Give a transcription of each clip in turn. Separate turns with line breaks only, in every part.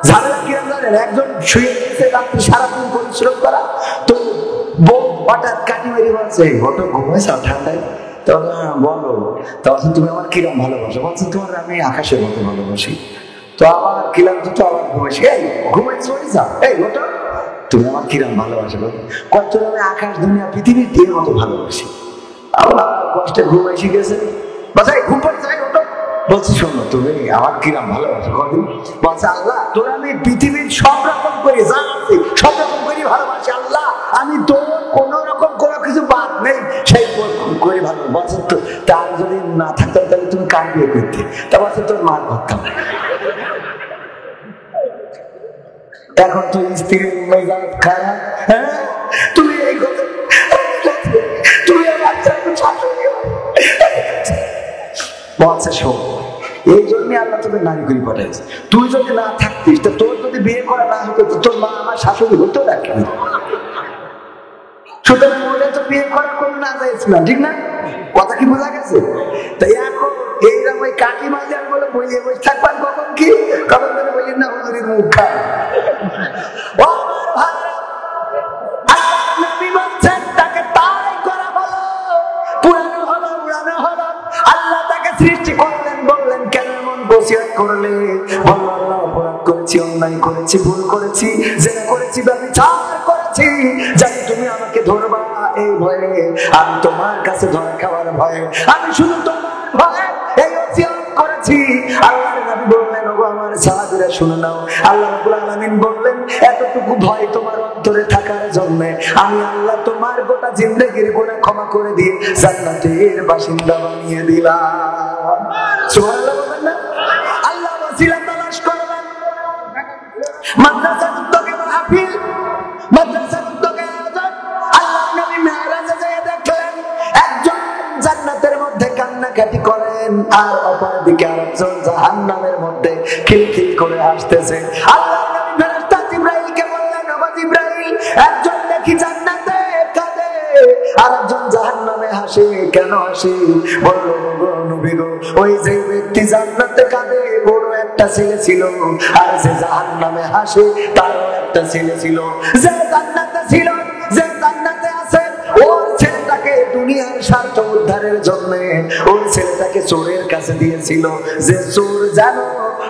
ঝামেলা কিরম জানেন, একজন শুয়ে গেছে রাত্রি সারাদিন পরিশ্রম করা, তো বউ হঠাৎ কাটি মেরি বলছে হটো ঘুমাইছ ঠান্ডায়, তখন বলো তখন তুমি আমার কিরম ভালোবাসো, বলছে তোমার আমি আকাশের মতো ভালোবাসি। তো আবার কিলাম তো আবার ঘুমাইছি, এই ঘুমাইছো এই হটো তুমি আমার কিরম ভালোবাসো, কত আমি আকাশ দুনিয়া পৃথিবীর দিয়ে মতো ভালোবাসি। আবার কষ্টে ঘুমাইছি গেছে, বাসায় ঘুম পড়ে যাই হটো, বলছি শোনো তুমি আমার কিরম ভালোবাসো কদিন, বলছে আল্লাহ তোর আমি পৃথিবীর সব রকম করি যা আছে সব রকম করি ভালোবাসি, আল্লাহ আমি তোর কোন রকম কোনো কিছু বাদ নেই সেই করি ভালো। বলছে তো তার যদি না থাকতাম তাহলে তুমি কার বিয়ে করতে, তা বলছে তোর মার করতাম। এখন তুই স্ত্রীর মেজাজ খারাপ, হ্যাঁ তুমি এই কথা তুমি বলছে শোন, এই জন্য আল্লাহ তোকে নারী করে পাঠাইছে, তুই যদি না থাকতিস তো তোর যদি বিয়ে করা না হতো তোর মা আমার শাশুড়ি হতো নাকি, সুতরাং ওটা তো বিয়ে করার কোনো না যাইছিল, ঠিক না? কথা কি বোঝা গেছে? তাই এখন এইরকম ওই কাকি মাঝে আমি বলে বইয়ে বসে থাকবেন কখন কি কখন ধরে বলি না হুজুরের মুখ খায়। তাকে তাই করা হলো, পুরানো হলো উড়ানো হলো। আল্লাহ তাকে সৃষ্টি করলেন, বললেন কেন এমন বসিয়ত করলে, বলল আল্লাহ অপরাধ করেছি, অন্যায় করেছি, ভুল করেছি, জেনা করেছি, ব্যভিচার করেছি, জানি তুমি আমাকে ধরবা এই ভয়ে, আমি তোমার কাছে ধরা খাওয়ার ভয়ে আমি শুধু তোমার ভয়ে এই ওসিয়ত করেছি। আল্লাহর নবী বললেন ওগো আমার সাহাবীরা শুনে নাও, আল্লাহ রাব্বুল আলামিন বললেন এতটুকু ভয় তোমার অন্তরে থাকার জন্য আমি আল্লাহ তোমার গোটা জিন্দেগির গুনাহ ক্ষমা করে দিয়ে জান্নাতের বাসিন্দা বানিয়ে দিলাম। সুবহানাল্লাহ বলবেন না? আল্লাহ ওসিলা তালাশ করবেন, মাদ্রাসা উদ্যোগে মাহফিল, মাদ্রাসা উদ্যোগে আয়োজন। আল্লাহর নবী মেরাজে যেয়ে দেখলেন একজন জান্নাতের মধ্যে কান্নাকাটি করেন আর অপরদিকে আরেকজন জাহান্নামের মধ্যে খিলখিল করে হাসতেছে। আল্লাহর নবী ফেরেশতা জিবরাইলকে বললেন ওগো জিবরাইল, একজন দেখি জান্নাতে কাঁদে আর একজন জাহান্নামে হাসে, কেন হাসে? বলল ওগো নবী গো, ওই যে ব্যক্তি জান্নাতে কাঁদে ওরও একটা ছেলে ছিল, আর যে জাহান্নামে হাসে তারও একটা ছেলে ছিল। যে জান্নাতে ছিল, যে জান্নাতে আছে, ওর ছেলেটাকে দুনিয়ার স্বার্থ উদ্ধারের জন্য ওর ছেলেটাকে চোরের কাছে দিয়েছিল, যে চোর জানো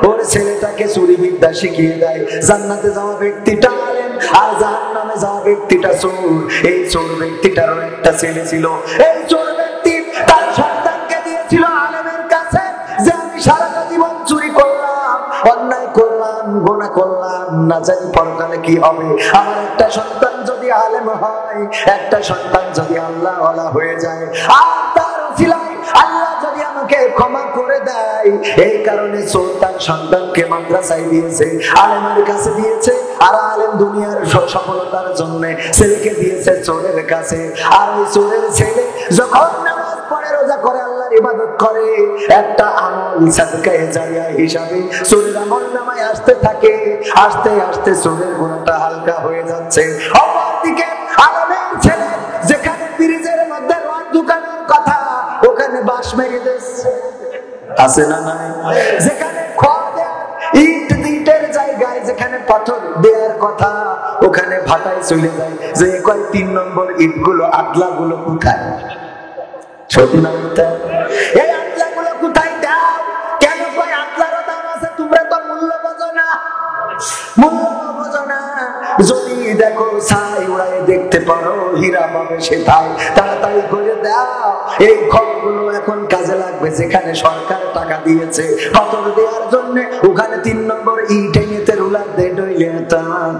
ওর ছেলেটাকে চুরি বিদ্যা শিখিয়ে দেয়। জান্নাতে যাওয়া ব্যক্তিটা আলেম আর জাহান্নামে যাওয়া ব্যক্তিটা চোর। এই চোর ব্যক্তিটারও একটা ছেলে ছিল, এই চোর ব্যক্তি তার সন্তানকে দিয়েছিল আলেমের কাছে, যে আমি সারাটা জীবন চুরি করলাম, অন্যায় করলাম, গুনাহ করলাম, না জানি পরকালে কি হবে, আমার একটা সন্তান যদি আলেম হয়, একটা সন্তান যদি আল্লাহ ওয়ালা হয়ে যায়, আর তার ওসিলায় আল্লাহ যদি আমাকে ক্ষমা করে দেয়, এই কারণে চোর তার সন্তানকে মাদ্রাসায় দিয়েছে, আলেমের কাছে দিয়েছে, আর আলেম দুনিয়ার সফলতার জন্য ছেলেকে দিয়েছে চোরের কাছে। আর ওই চোরের ছেলে যখন নামাজ পড়ে, রোজা করে, আল্লাহর ইবাদত করে, একটা আমল সাদকায়ে জারিয়া হিসাবে চোরের আমলনামায় আসতে থাকে, আস্তে আস্তে চোরের গুনাহটা হালকা হয়ে যাচ্ছে। অপরদিকে আলেমের ছেলে যেখানে ব্রিজের মধ্যে রড ঢুকানোর কথা ওখানে বাঁশ মেরে দিচ্ছে, আছে না নাই? যেখানে খড় দেওয়ার, ইট ইটের জায়গায় যেখানে পাথর দেওয়ার কথা ওখানে ভাটায় চলে যায়। যে কয় 3 নম্বর ইট গুলো, আদলা গুলো কোথায়? সত্যি না মিথ্যা? এই আদলা গুলো কোথায় দাও? কেন কয় আদলারও দাম আছে? তোমরা তো মূল্য বোঝো না, মূল্য বোঝো না। যদি দেখো ছাই উড়ায় দেখতে পারো হীরা পাবে সেটাই, তাড়াতাড়ি করে দাও। এই খড়গুলো এখন কাজে লাগবে, যেখানে সরকার টাকা দিয়েছে পাথর দেওয়ার জন্য ওখানে 3 নম্বর ইট এনে রুলার দিয়ে ডইলে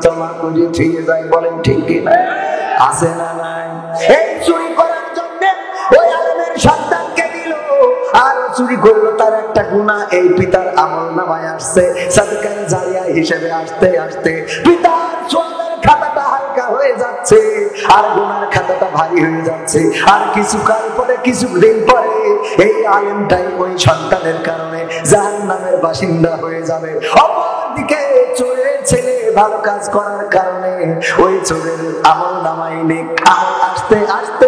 তোমা করে ছুঁয়ে যায়। বলেন ঠিক কিনা? আছে না নাই? এই চুরি করার জন্য ওই আলেমের সন্তানকে দিল, আর চুরি করলো, তার একটা গুনাহ এই পিতার আমলনামায় আসছে সাদকায়ে জারিয়া হিসেবে। আসতে আসতে পিতার চোরের খাতাটা হালকা হয়ে যাচ্ছে আর গুনার খাতাটা ভারী হয়ে যাচ্ছে। আর কিছুকাল পরে, কিছুদিন পরে এই আলেমটাই ওই সন্তানের কারণে জাহান্নামের বাসিন্দা হয়ে যাবে। অপরদিকে চোরের ছেলে ভালো কাজ করার কারণে ওই চোরের আমলনামায় নেক আমল আসতে আসতে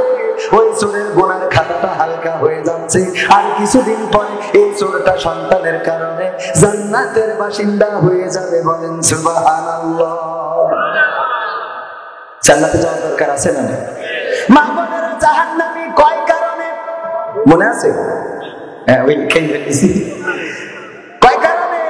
ওই চোরের গুনার খাতাটা হালকা হয়ে যাচ্ছে। আর কিছুদিন পরে এই চোরটা সন্তানের কারণে জান্নাতের বাসিন্দা হয়ে যাবে। বলেন সুবহানাল্লাহ। জান্নাতে যাওয়ার দরকার আছে না? মা বোনেরা, জাহান্নামী কয় কারণে মনে আছে? হ্যাঁ, ওই কয় কারণে?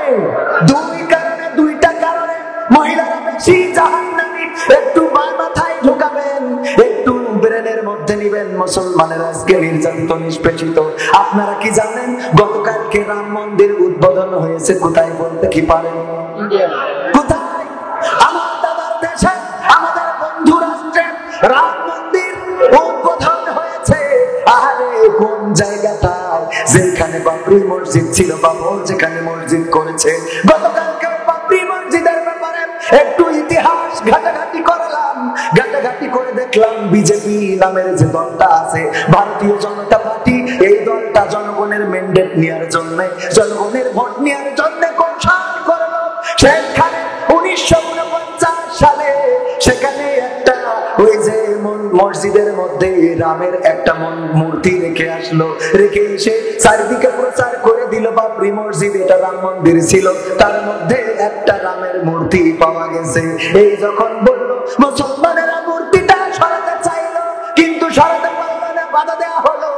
দুই কারণে, দুইটা কারণে মহিলারা বেশি জাহান্নামী। একটু মাথায় ঢুকাবেন, একটু ব্রেনের মধ্যে নিবেন। মুসলমানের আজকে নির্যাতিত, নিষ্পেষিত। আপনারা কি জানেন গতকালকে রাম মন্দির উদ্বোধন হয়েছে কোথায় বলতে কি পারেন? কোথায়? আমার দাদার দেশে, আমাদের বন্ধু রাষ্ট্রে রাম মন্দির উদ্বোধন হয়েছে। আরে কোন জায়গাটায়? যেখানে বাবরি মসজিদ ছিল, বাবর যেখানে মসজিদ করেছে। গতকালকে বাবরি মসজিদের ব্যাপারে একটু ইতিহাস ঘাটাঘাটি করলাম। ঘাটাঘাটি করে দেখলাম বিজেপি নামের যে দলটা আছে, ভারতীয় জনতা পার্টি, এই দলটা জনগণের ম্যান্ডেট নেওয়ার জন্য, জনগণের ভোট নেওয়ার জন্য কৌশল করলো। সেখানে 1949 সালে সেখানে একটা ওই যে মসজিদের মধ্যে রামের একটা মূর্তি রেখে আসলো। রেখে এসে চারিদিকে প্রচার করে দিল বাবরি মসজিদ এটা রাম মন্দির ছিল, তার মধ্যে একটা রামের মূর্তি পাওয়া গেছে। এই যখন বললো, মুসলমানেরা মূর্তিটা সরাতে চাইলো, কিন্তু সরাতে পারলো না, বাধা দেওয়া হলো।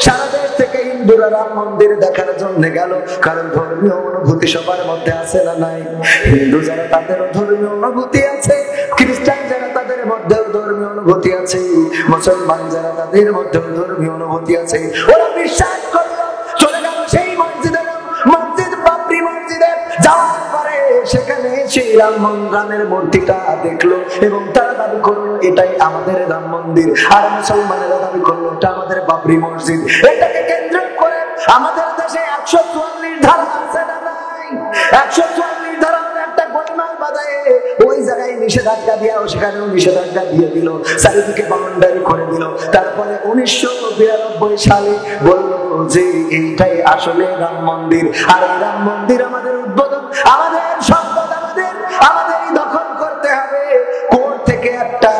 সারা দেশ থেকে হিন্দুরা রাম মন্দির দেখার জন্য গেল। কারণ ধর্মীয় অনুভূতি সবার মধ্যে আছে না নাই? হিন্দু যারা তাদেরও ধর্মীয় অনুভূতি আছে, খ্রিস্টান যারা তাদের মধ্যেও ধর্মীয় অনুভূতি আছে, মুসলমান যারা তাদের মধ্যেও ধর্মীয় অনুভূতি আছে। ওরা বিশ্বাস করলো, চলে গেল সেই মসজিদে, মসজিদ বাবরি মসজিদে। যাওয়ার পরে সেখানে সেই রামের মূর্তিটা দেখলো এবং তারা দাবি করলো এটাই আমাদের রাম মন্দির। আর মুসলমানেরা দাবি করলো এটা আমাদের বাবরি মসজিদ। এটাকে কেন্দ্র করে আমাদের দেশে 144 ধারা আছে না নাই? 144 ধারা একটা গোলমাল বাজায় ওই জায়গায় নিষেধাজ্ঞা দিয়াও সেখানেও নিষেধাজ্ঞা দিয়ে দিল, চারিদিকে বাউন্ডারি করে দিল। তারপরে 1992 সালে বললো যে এইটাই আসলে রাম মন্দির। আর এই রাম মন্দির আমাদের উদ্বোধন, আমাদের সম্পদ, আমাদেরই দখল করতে হবে। কোর্ট থেকে একটা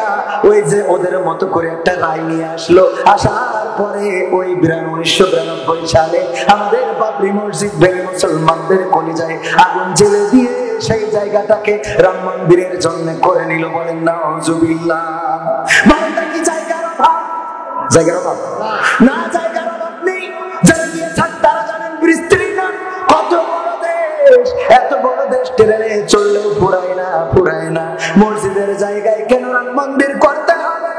ওই যে ওদের মতো করে একটা রায় নিয়ে আসলো। আসার পরে ওই 1992 সালে আমাদের বাবরি মসজিদ ভেঙে মুসলমানদের কলিজায় আগুন জ্বেলে দিয়ে সেই জায়গাটাকে রাম মন্দিরের জন্য করে নিল। বলেন নাউজুবিল্লাহ। বাংলা কি জায়গার অভাব? জায়গার অভাব না, জায়গার অভাব নেই। যারা গিয়েছেন তারা জানেন বিস্তীর্ণ কত বড় দেশ। এত বড় দেশ ট্রেনে চললেও ফুরায় না। মসজিদের জায়গায় কেন রাম মন্দির করতে হবে?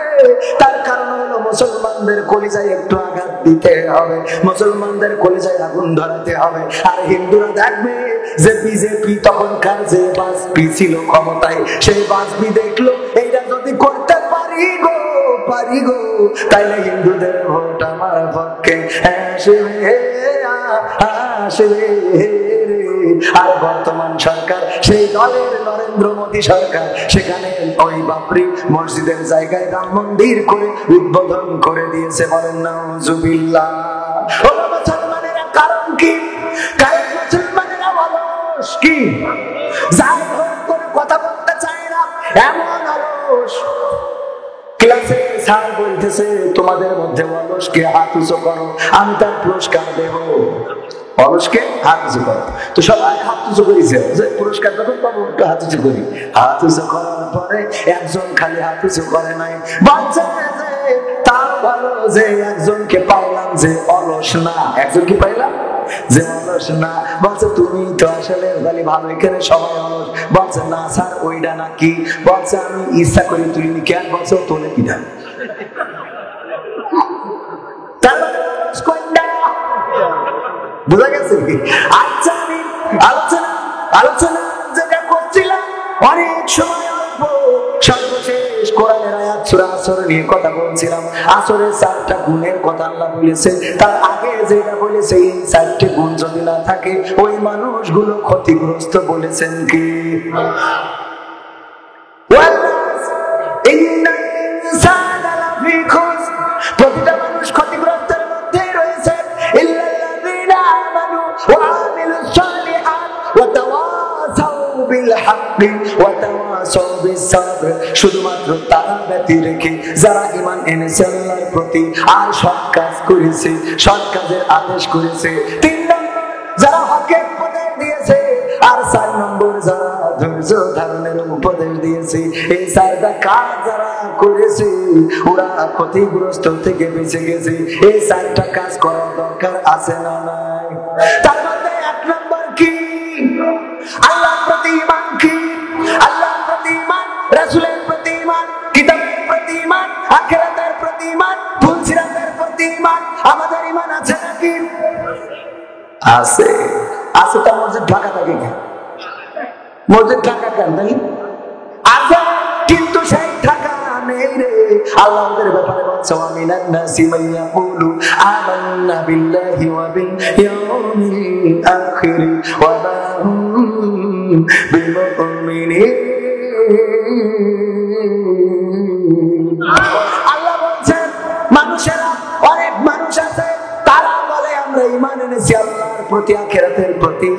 তার কারণ হলো মুসলমানদের কলিজায় একটু আঘাত দিতে হবে, মুসলমানদের কলিজায় আগুন ধরাতে হবে। আর হিন্দুরা দেখবে যে বিজেপি তখনকার যে বাজপি ছিল ক্ষমতায়, সেই বাজপি দেখলো এইটা যদি করতে পারি গো তাইলে হিন্দুদের ভোট আমার পক্ষে আসবে। আর বর্তমান সরকার সেই দলের নরেন্দ্র মোদী সরকার, সেখানে ওই বাবরি মসজিদের জায়গায় রাম মন্দির করে উদ্বোধন করে দিয়েছে। বলেন নাউজুবিল্লাহ। মুসলমানেরা কারণ কি? কারণ মুসলমানেরা অলস। কি? যাই হোক কোনো কথা বলতে চায় না, এমন অলস। ক্লাসে স্যার বলতেছে তোমাদের মধ্যে অলসকে হাত উঁচু করো, আমি তার পুরস্কার দেব। অলসকে হাত উঁচু করো, তো সবাই হাত উঁচু করেছে। পুরস্কার যখন পাবো একটু হাত উঁচু করি। হাত উঁচু করার পরে একজন খালি হাত উঁচু করে নাই, বলছে যে তার ভালো যে একজনকে পাইলাম যে অলস না। একজনকে পাইলাম যে অলস না। বলছে তুমি তো আসলে ভালো, এখানে সবাই অলস। বলছে না স্যার ওইটা নাকি। বলছে আমি ইচ্ছা করি তুলিনি। কেন? বলছে তোলে কিনা। বুঝা গেছে? আচ্ছা, আমি আলোচনা যেটা করছিলাম অনেক সময় অল্প, সর্বশেষ কোরআনের আয়াত সূরা আসর নিয়ে কথা বলছিলাম। আসরের 4টা গুণের কথা আল্লাহ বলেছে। তার আগে যেটা বলেছে এই 4টে গুণ যদি না থাকে ওই মানুষগুলো ক্ষতিগ্রস্ত। বলেছেন কি? প্রতিটা মানুষ ক্ষতিগ্রস্তের মধ্যে রয়েছে। ইল্লাল্লাযীনা আমানু ওয়া আমিলুস সালিহাত ওয়া তাওয়াসাউ বিল বিল হাক্কি ওয়া তাওয়াসাউ বিস সাবর, শুধুমাত্র তারা ব্যতী রেখে যারা ঈমান এনেছে আল্লাহর প্রতি আর সৎ কাজ করেছে, সৎ কাজের আদেশ করেছে। 3 নম্বর যারা হকের উপদেশ দিয়েছে, আর 4 নম্বর যারা ধৈর্য ধারণের উপদেশ দিয়েছে। এই 4টা কাজ যারা করেছে ওরা ক্ষতিগ্রস্ত থেকে বেঁচে গেছে। এই 4টা কাজ করার দরকার আছে না নাই? তার মধ্যে 1 নম্বর কি? আল্লাহর প্রতি ঈমান। কি? আল্লাহর প্রতি ঈমান, রাসূলের প্রতি ঈমান, কিতাবের প্রতি ঈমান, আখিরাতের প্রতি ঈমান, ফুলসিরাতের প্রতি ঈমান। আমাদের ঈমান আছে নাকি? আছে। আছে তো মসজিদ ঢাকা থাকে কেন? মসজিদ ঢাকা কেন নাই? আছে, কিন্তু সেই ঢাকা নেই রে। আল্লাহ ওদের ব্যাপারে বলছে ওয়া মিনান নাসি মান ইয়াকুলু আমান্না বিল্লাহি ওয়া বিল ইয়াউমিল আখির ওয়া মা হুম বিমুমিনিন। আল্লাহ বলছেন মানুষেরা, অনেক মানুষ আছে তারা বলে আমরা ঈমান এনেছি আল্লাহর প্রতি, আখিরাতের প্রতি,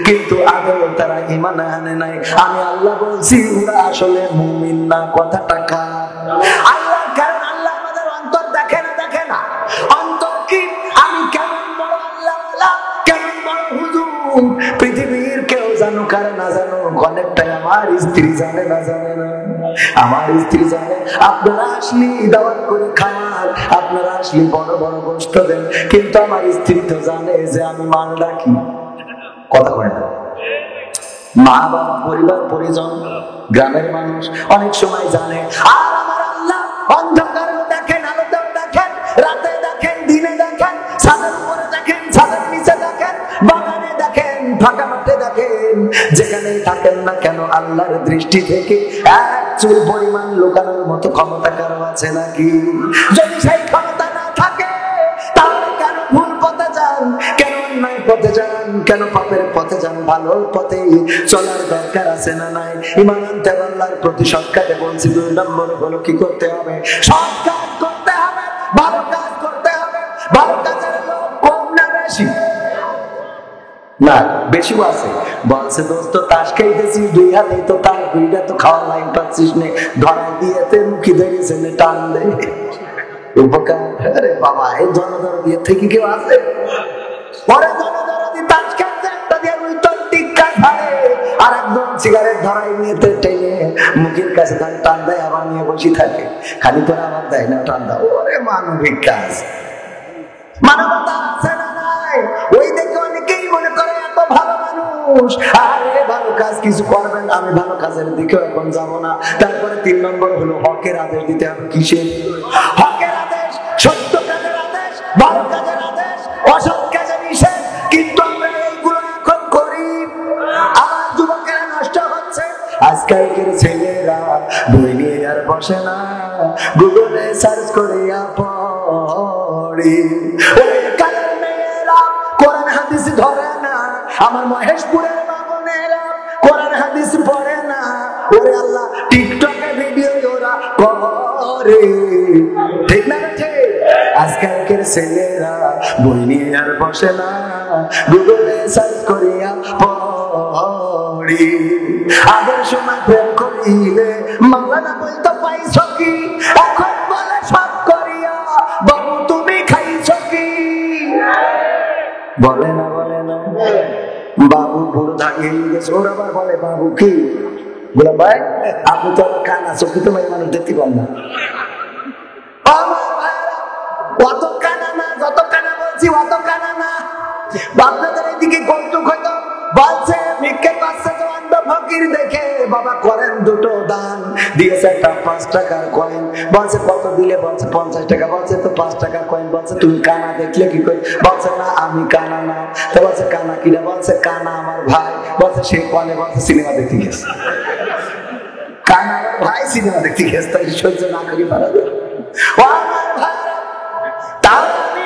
কিন্তু আদৌ তারা ঈমান আনে নাই। আমি আল্লাহ বলছি ওরা আসলে মুমিন না। কথাটা কার? আল্লাহ। কারণ আল্লাহ আমাদের অন্তর দেখে না, দেখে না। অন্তর কি? আমি কেমন বড় আল্লাহ, কেমন বড় হুজুর, পৃথিবীর কেউ জানুক আর না জানুক, অনেকটাই আমার স্ত্রী জানে না জানে না। আমার স্ত্রী জানে আপনারা আসলে দাওয়াত করে খান, আপনারা আসলে বড় বড় গোশত দেন, কিন্তু আমার স্ত্রী তো জানে যে আমি মাল রাখি। কথা কয় না? মা বাবা, পরিবার পরিজন, গ্রামের মানুষ অনেক সময় জানে। আর আমার আল্লাহ অন্ধকারেও দেখেন, আলোতেও দেখেন, রাতে দেখেন, দিনে দেখেন, ছাদের উপরে দেখেন, ছাদের নিচে দেখেন, বাগানে দেখেন, ফাঁকা মাঠে দেখেন, যেখানেই থাকেন না কেন আল্লাহর দৃষ্টি থেকে এক চুল পরিমাণ লুকানোর মতো ক্ষমতা কারো আছে নাকি? যদি সেই ক্ষমতা না থাকে তাহলে কেন ভুল পথে যান, কেন অন্যায় পথে যান, কেন পাপের পথে যান? ভালো পথে চলার দরকার আছে না নাই? ঈমান আনতে আল্লাহর প্রতি সৎ কাজে বলছি। 2 নম্বর হলো কি করতে হবে? সৎ কাজ করতে হবে, ভালো কাজ করতে হবে। ভালো কাজের লোক কম না বেশি? না, বেশিও আছে। বলছে দোস্ত তাস খাইতেছি 2 হাতে, তো তার 2টা তো খাওয়ার লাইন পাচ্ছিস নে, ধরাই দিয়েতে মুখি ধরেছে নে, টান দে উপকার। আরে বাবা, এই জনদরদি থেকে কেউ আছে? পরে জনদরদি তাস খেলতে একটা দিয়ে উল্টো টিক্কা ধরে, আর একদম সিগারেট ধরাই নিয়ে টেনে মুখের কাছে ধরে টান দেয়, আবার নিয়ে বসে থাকে, খালি করে আবার দেয় না টান দাও। ওরে মানবিক কাজ, মানবতা আছে না নাই? ওই দেখে অনেকেই মনে করে এত ভালো মানুষ, আরে ভালো কাজ কিছু করবেন, আমি ভালো কাজের দিকে এখন যাব না। তারপরে 3 নম্বর হলো হকের আদেশ দিতে হবে। কিসের হকের আদেশ? সত্য কাজের আদেশ, ভালো কাজের আদেশ, অসৎ কাজের নিষেধ। কিন্তু আমরা এইগুলো এখন করি, আমার যুবকেরা নষ্ট হচ্ছে। আজকালকের ছেলেরা বই নিয়ে আর বসে না, গুগলে সার্চ করে পড়ে। ওই কালের মেয়েরা কোরআন হাদিস ধরে না, আমার মহেশপুরের বাবনেরা কোরআন হাদিস পড়ে না। ওরে আল্লাহ, টিকটকে ভিডিও ওরা করে, ঠিক না? ঠিক। আজকালকের ছেলেরা বই নিয়ে আর বসে না, গুগলে সার্চ করিয়া পড়ি। আগের সময় প্রেম করিলে মাওলানা বলতো পাইছ কি, এখন বলে সব করিয়া বাবু তুমি খাইছ কি। বলে না, বলে না? বাবু পুরো দাঁড়িয়ে গেছে, ওর আবার বলে বাবু কি? বললাম ভাই আপনি তো আমার কানা, চোখে তো ভাই মানুষ দেখতে পান না। অত কানা না, যত কানা বলছি অত কানা না। আপনাদের এইদিকে কৌতুক হয়তো বলছে ভিক্ষে পাচ্ছে তো অন্ধ ফকির দেখে, বাবা করেন 2টো দান, দিয়েছে একটা 5 টাকার কয়েন, বলছে কত দিলে? বলছে 50 টাকা। বলছে তো 5 টাকার কয়েন। বলছে তুমি কানা দেখলে কি করে? বলছে না আমি কানা না। তো বলছে কানা কিনা? বলছে কানা আমার ভাই। বলছে সে কলে? বলছে সিনেমা দেখতে গেছে। কানা আমার ভাই সিনেমা দেখতে গেছে, তাই সহ্য না করি পারা যায়। ও আমার ভাই, তাহলে আমি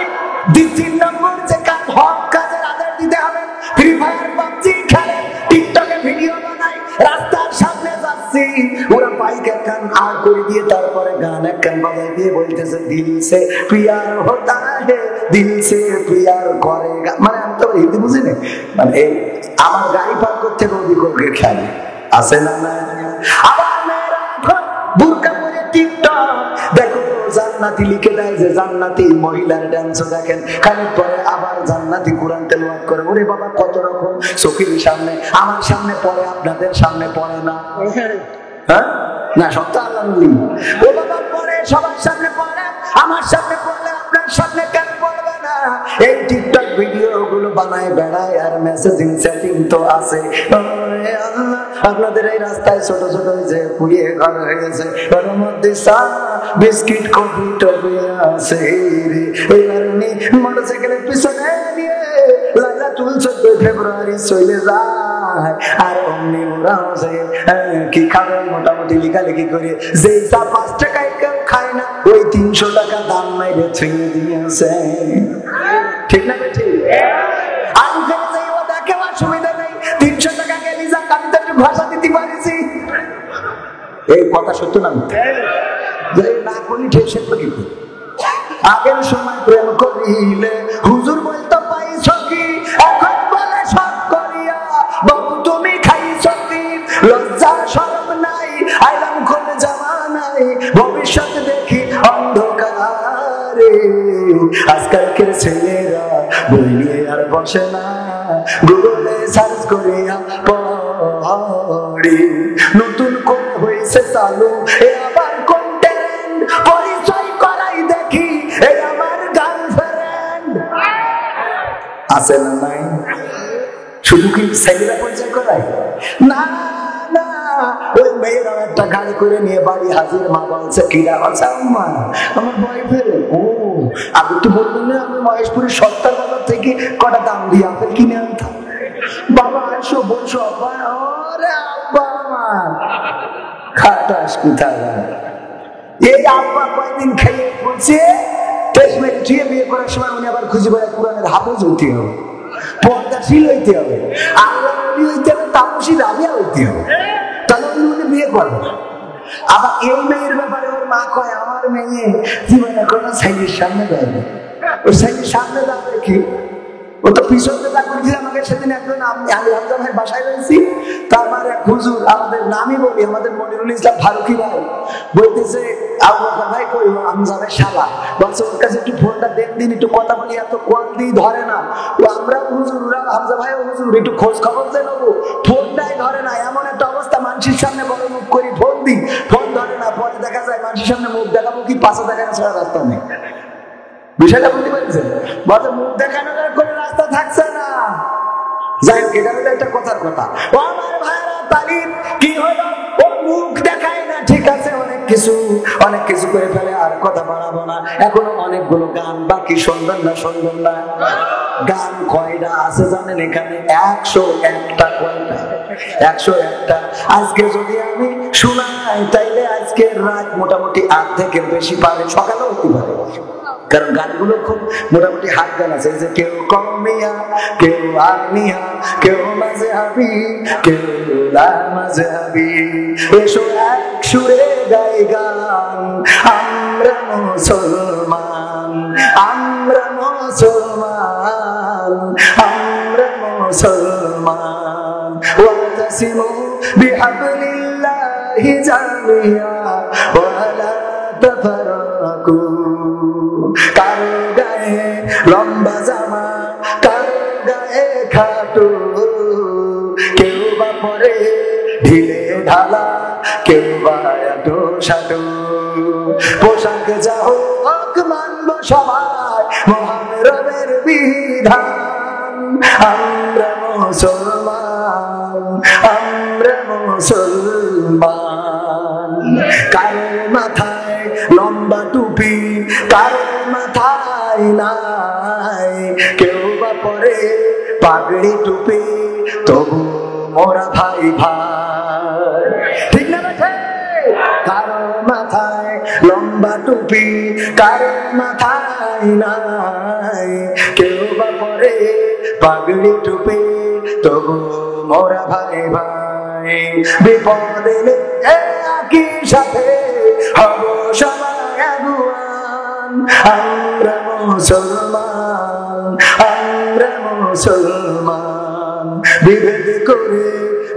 3 নম্বর যে কাজ, হক কাজের আদেশ দিতে হবে। ফ্রি ফায়ার পাবজি খেলে, টিকটকে ভিডিও বানায়, রাস্তার সামনে যাচ্ছি ওরা বাইক একখান আর করে দিয়ে তারপরে গান একখান বাজাই দিয়ে বলতেছে দিল সে প্রিয়ার হতা হে, দিল সে প্রিয়ার করেগা। মানে আমি তো হিন্দি বুঝি না, মানে এই আমার গাড়ি পার করতে ওদিক ওকে খেলে, আছে না না? আবার মেয়েরা এখন বুরকা পরে টিকটক দেখো, জান্নাতি লিখে দেয় যে জান্নাতি মহিলার ডান্স দেখেন, খালি পরে আবার জান্নাতি কোরআন তেলাওয়াত করে। ওরে বাবা, কত রকম চোখের সামনে, আমার সামনে পড়ে, আপনাদের সামনে পড়ে না? হ্যাঁ না, সব তো আল্লাহ। ও বাবা, পড়ে, সবার সামনে পড়ে, আমার সামনে পড়লে আপনার সামনে কেন পড়বে না? এই টিকটক ভিডিও গুলো বানায় বেড়ায়, আর মেসেজিং সেটিং তো আছে। আল্লাহ, আপনাদের এই রাস্তায় ছোট ছোট যে পুড়িয়ে ঘর হয়ে গেছে, ওর মধ্যে চা বিস্কিট কফি টফি আছে রে। এবার উনি মোটরসাইকেলের পিছনে নিয়ে লাইলাতুল 14 ফেব্রুয়ারি চলে যায়, আর অমনি ওরা কি খাবে মোটামুটি লেখালেখি করে, যে চা 5 টাকায় কেউ খায় না, ওই 300 টাকা দাম মাইরে ছুঁয়ে দিয়েছে। ঠিক না ঠিক? আমি ফেলে যাই, ও দেখে অসুবিধা নেই, 300 টাকা গেলি যা, আমি তো একটু ভাষা দিতে পারিছি। এই কথা সত্য না? না করি ঠিক সে কি? আগের সময় প্রেম করিলে হুজুর বলতো পাইছ কি, এখন বলে সব করিয়া বাবু তুমি খাইছ কি? লজ্জা শরম নাই, আইলাম খোলে জামানাই, ভবিষ্যৎ দেখি অন্ধকারে। আজকালকের ছেলেরা বই নিয়ে আর বসে না, গুগলে সার্চ করিয়া পড়ে। নতুন করে হয়েছে চালু এ আবার কন্টেন্ট, পরিচয় করাই দেখি এ আমার গার্লফ্রেন্ড। আছে না নাই? শুধু কি ছেলেরা পরিচয় করায়? না না, ওই মেয়েরাও একটা গাড়ি করে নিয়ে বাড়ি হাজির। মা বলছে কিরা? বলছে আম্মা আমার বয়ফ্রেন্ড। ও আপনি তো বলবেন না, আমি মহেশপুরের সস্তার বাজার থেকে কটা দাম দিয়ে আপেল কিনে আনতাম। বাবা আসো বসো। আব্বা, ওরে আব্বা আমার খাটাস কোথায়? এই আব্বা কয়েকদিন খেয়ে বলছে বিয়ে করার সময় উনি আবার খুঁজে বেড়ায় কোরআনের হাফেজ হইতে হবে, পর্দাশীল হইতে হবে, আল্লাহ নবী হইতে হবে, তাপসী রাবিয়া হইতে হবে, তাহলে উনি বিয়ে করবে না। আবার এই মেয়ের ব্যাপারে ওর মা কয় আমার মেয়ে জীবনে কোনো সাইডের সামনে যায়নি। ওর সাইডের সামনে যাবে কি? ও তো পিছনে যা করেছিল আমাকে সেদিন একজন, আমি হামজা ভাই বাসায় রয়েছি, তা আমার এক হুজুর, আমাদের নামই বলি, আমাদের মনিরুল ইসলাম ফারুকি ভাই বলতেছে আবু বকর ভাই কই হামজা ভাই শালা, বলছে ওর কাছে একটু ফোনটা দেন দিন, একটু কথা বলি, এত কল দিই ধরে না। ও আমরা হুজুররা হামজা ভাই হুজুর একটু খোঁজ খবর যে নেবো, ফোনটাই ধরে না। এমন একটা অবস্থা, মানুষের সামনে বড় মুখ করি ফোন দিই, ফোন ধরে না। পরে দেখা যায় মানুষের সামনে মুখ দেখাবো কি, পাশে দেখানো ছাড়া রাস্তা নেই। বিষয়টা বুঝতে পারছেন? বলতে মুখ দেখানোর কোনো রাস্তা থাকছে না। যাই হোক, এটা হলো একটা কথার কথা। ও আমার ভাইরা, তালিম কি হলো? ও মুখ দেখায় না, ঠিক আছে, অনেক কিছু করে ফেলে, আর কথা বাড়াবো না। এখনো অনেকগুলো গান বাকি, শুনবেন না শুনবেন না? গান কয়টা আছে জানেন এখানে? 101টা। কয়টা? 101টা। আজকে যদি আমি শোনাই তাইলে আজকের রাত মোটামুটি অর্ধেকের বেশি পারে, সকালেও হতে পারে, কারণ গানগুলো খুব মোটামুটি হাত গান আছে। যে কেউ কমিয়া, কেউ আনিয়া, কেউ মাঝে হাবি, কেউ মাঝে হাবি, এসো এক সুরে গাই গান, আমরা মুসলমান, আমরা মুসলমান, আমরা মুসলমান। ওয়াতাসিমু বিহাবলিল্লাহি জামিয়া ওয়ালা তাফারাকু। কারো গায়ে লম্বা জামা, কারো গায়ে খাটো, কেউ বা পরে ঢিলে ঢালা, কেউ বা এটো সাটো। পোশাক যা হোক মানব সবাই মহান রবের বিধান। আমরা মুসলমান, আমরা মুসলমান। কারো মাথায় লম্বা টুপি, কারো মাথায় নাই, কেউ বা পরে পাগড়ি টুপি, তবু মোরা ভাই ভাই। ঠিক না বেঠে? কারো মাথায় লম্বা টুপি, কারো মাথায় নাই, কেউ বা পরে পাগড়ি টুপি, তবু মোরা ভাই ভাই। বিপদে একই সাথে হব সবাই আগুয়ান। আমরা মুসলমান, আমরা মুসলমান। বিভেদ করে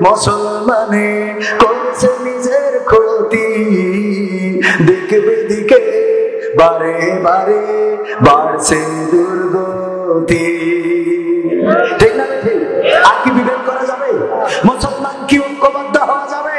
মুসলমানে করছে নিজের ক্ষতি, দেখবে দিকে বারে বারে বাড়ছে দুর্গতি। ঠিক না ঠিক? আর কি বিভেদ করা যাবে? মুসলমান কি ঐক্যবদ্ধ হওয়া যাবে?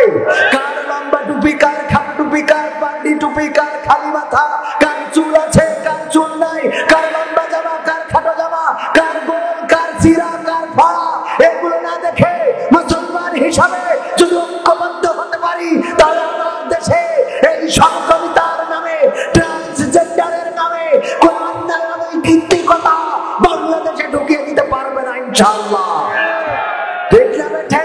কার লম্বা টুপি, কার খাটো টুপি, কার পাগড়ি টুপি, কার খালি মাথা, কার চুল আছে, কার চুল নাই, কার লম্বা জামা, কার খাটো জামা, কার গোল, কার চিরা, কার ফাড়া, এগুলো না দেখে মুসলমান হিসাবে যদি ঐক্যবদ্ধ হতে পারি, তাহলে আমার দেশে এই সংকমিতার নামে, ট্রান্সজেন্ডারের নামে কোন অন্যায় অনৈতিকতা বাংলাদেশে ঢুকিয়ে দিতে পারবে না ইনশাআল্লাহ। ঠিক না বেঠে?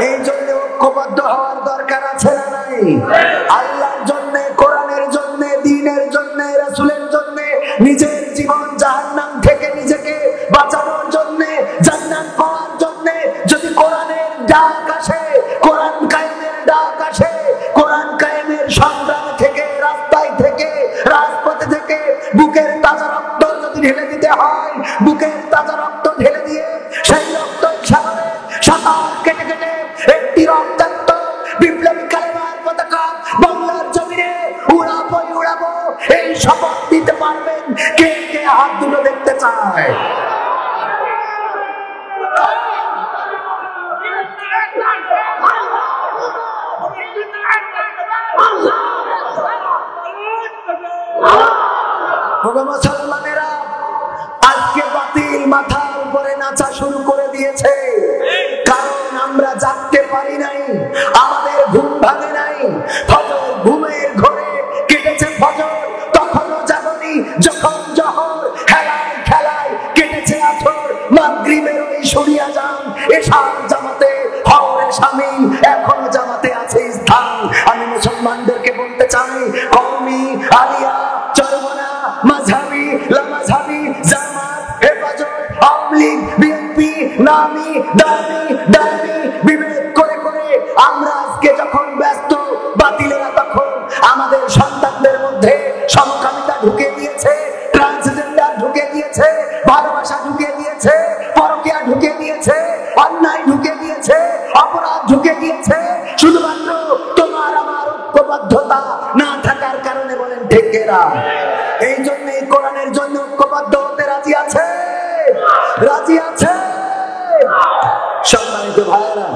এই জন্য ঐক্যবদ্ধ হওয়ার দরকার আছে না নাই? আল্লাহর জন্য, কোরআনের জন্য, দ্বীনের জন্য, রাসূলের জন্য, নিজের জীবন জাহান্নাম থেকে নিজেকে বাঁচানোর জন্য, জান্নাত পাওয়ার জন্য যদি কোরআনের ডাক আসে, কোরআন কায়েমের ডাক আসে, কোরআন কায়েমের সংগ্রাম থেকে, রাস্তায় থেকে, রাজপথে থেকে বুকের তাজা রক্ত যদি ঢেলে দিতে হয়, বুকের তাজা রক্ত ঢেলে দিয়ে সেই রক্ত সাগরে সাঁতার কেটে কেটে একটি রক্তাক্ত বিপ্লবী কালেমার পতাকা বাংলার জমিনে উড়াবই উড়াবো, এই শপথ দিতে পারবেন কে কে? হাত দুটো দেখতে চায়। মুসলমানেরা আজকে বাতিল মাথার উপরে নাচা শুরু করে দিয়েছে, কারণ আমরা জাগতে পারি নাই, আমাদের ঘুম ভাঙে নাই। ফজর, ঘুমের ঘরে কেটেছে ফজর, তখনও জাগনি যখন জহর, খেলায় খেলায় কেটেছে আছর, মাগরিবের ওই সরিয়া যান, এশার জামাতে হওয়ার শামিল, এখনো জামাতে আছে স্থান। আমি মুসলমানদেরকে বলতে চাই, কওমি, আলিয়া, চরমনা, মাযহাবি, লামাযহাবি, জামাত, হেফাজত, আওয়ামী লীগ, বিএনপি, নামি দামি দামি বিভেদ করে করে আমরা আজকে যখন ব্যস্ত, বাতিলেরা তখন আমাদের সন্তানদের মধ্যে সমকামিতা ঢুকে দিয়েছে, ট্রান্সজেন্ডার ঢুকে দিয়েছে, ভালোবাসা ঢুকে দিয়েছে, পরকীয়া ঢুকে দিয়েছে, অন্যায় ঢুকে দিয়েছে, অপরাধ ঢুকে দিয়েছে, শুধুমাত্র তোমার আমার ঐক্যবদ্ধতা না থাকার কারণে। বলেন ঠিক কিনা? এই জন্য কোরআনের জন্য ঐক্যবদ্ধ হতে রাজি আছে? রাজি আছে? সম্মানিত ভাইরা,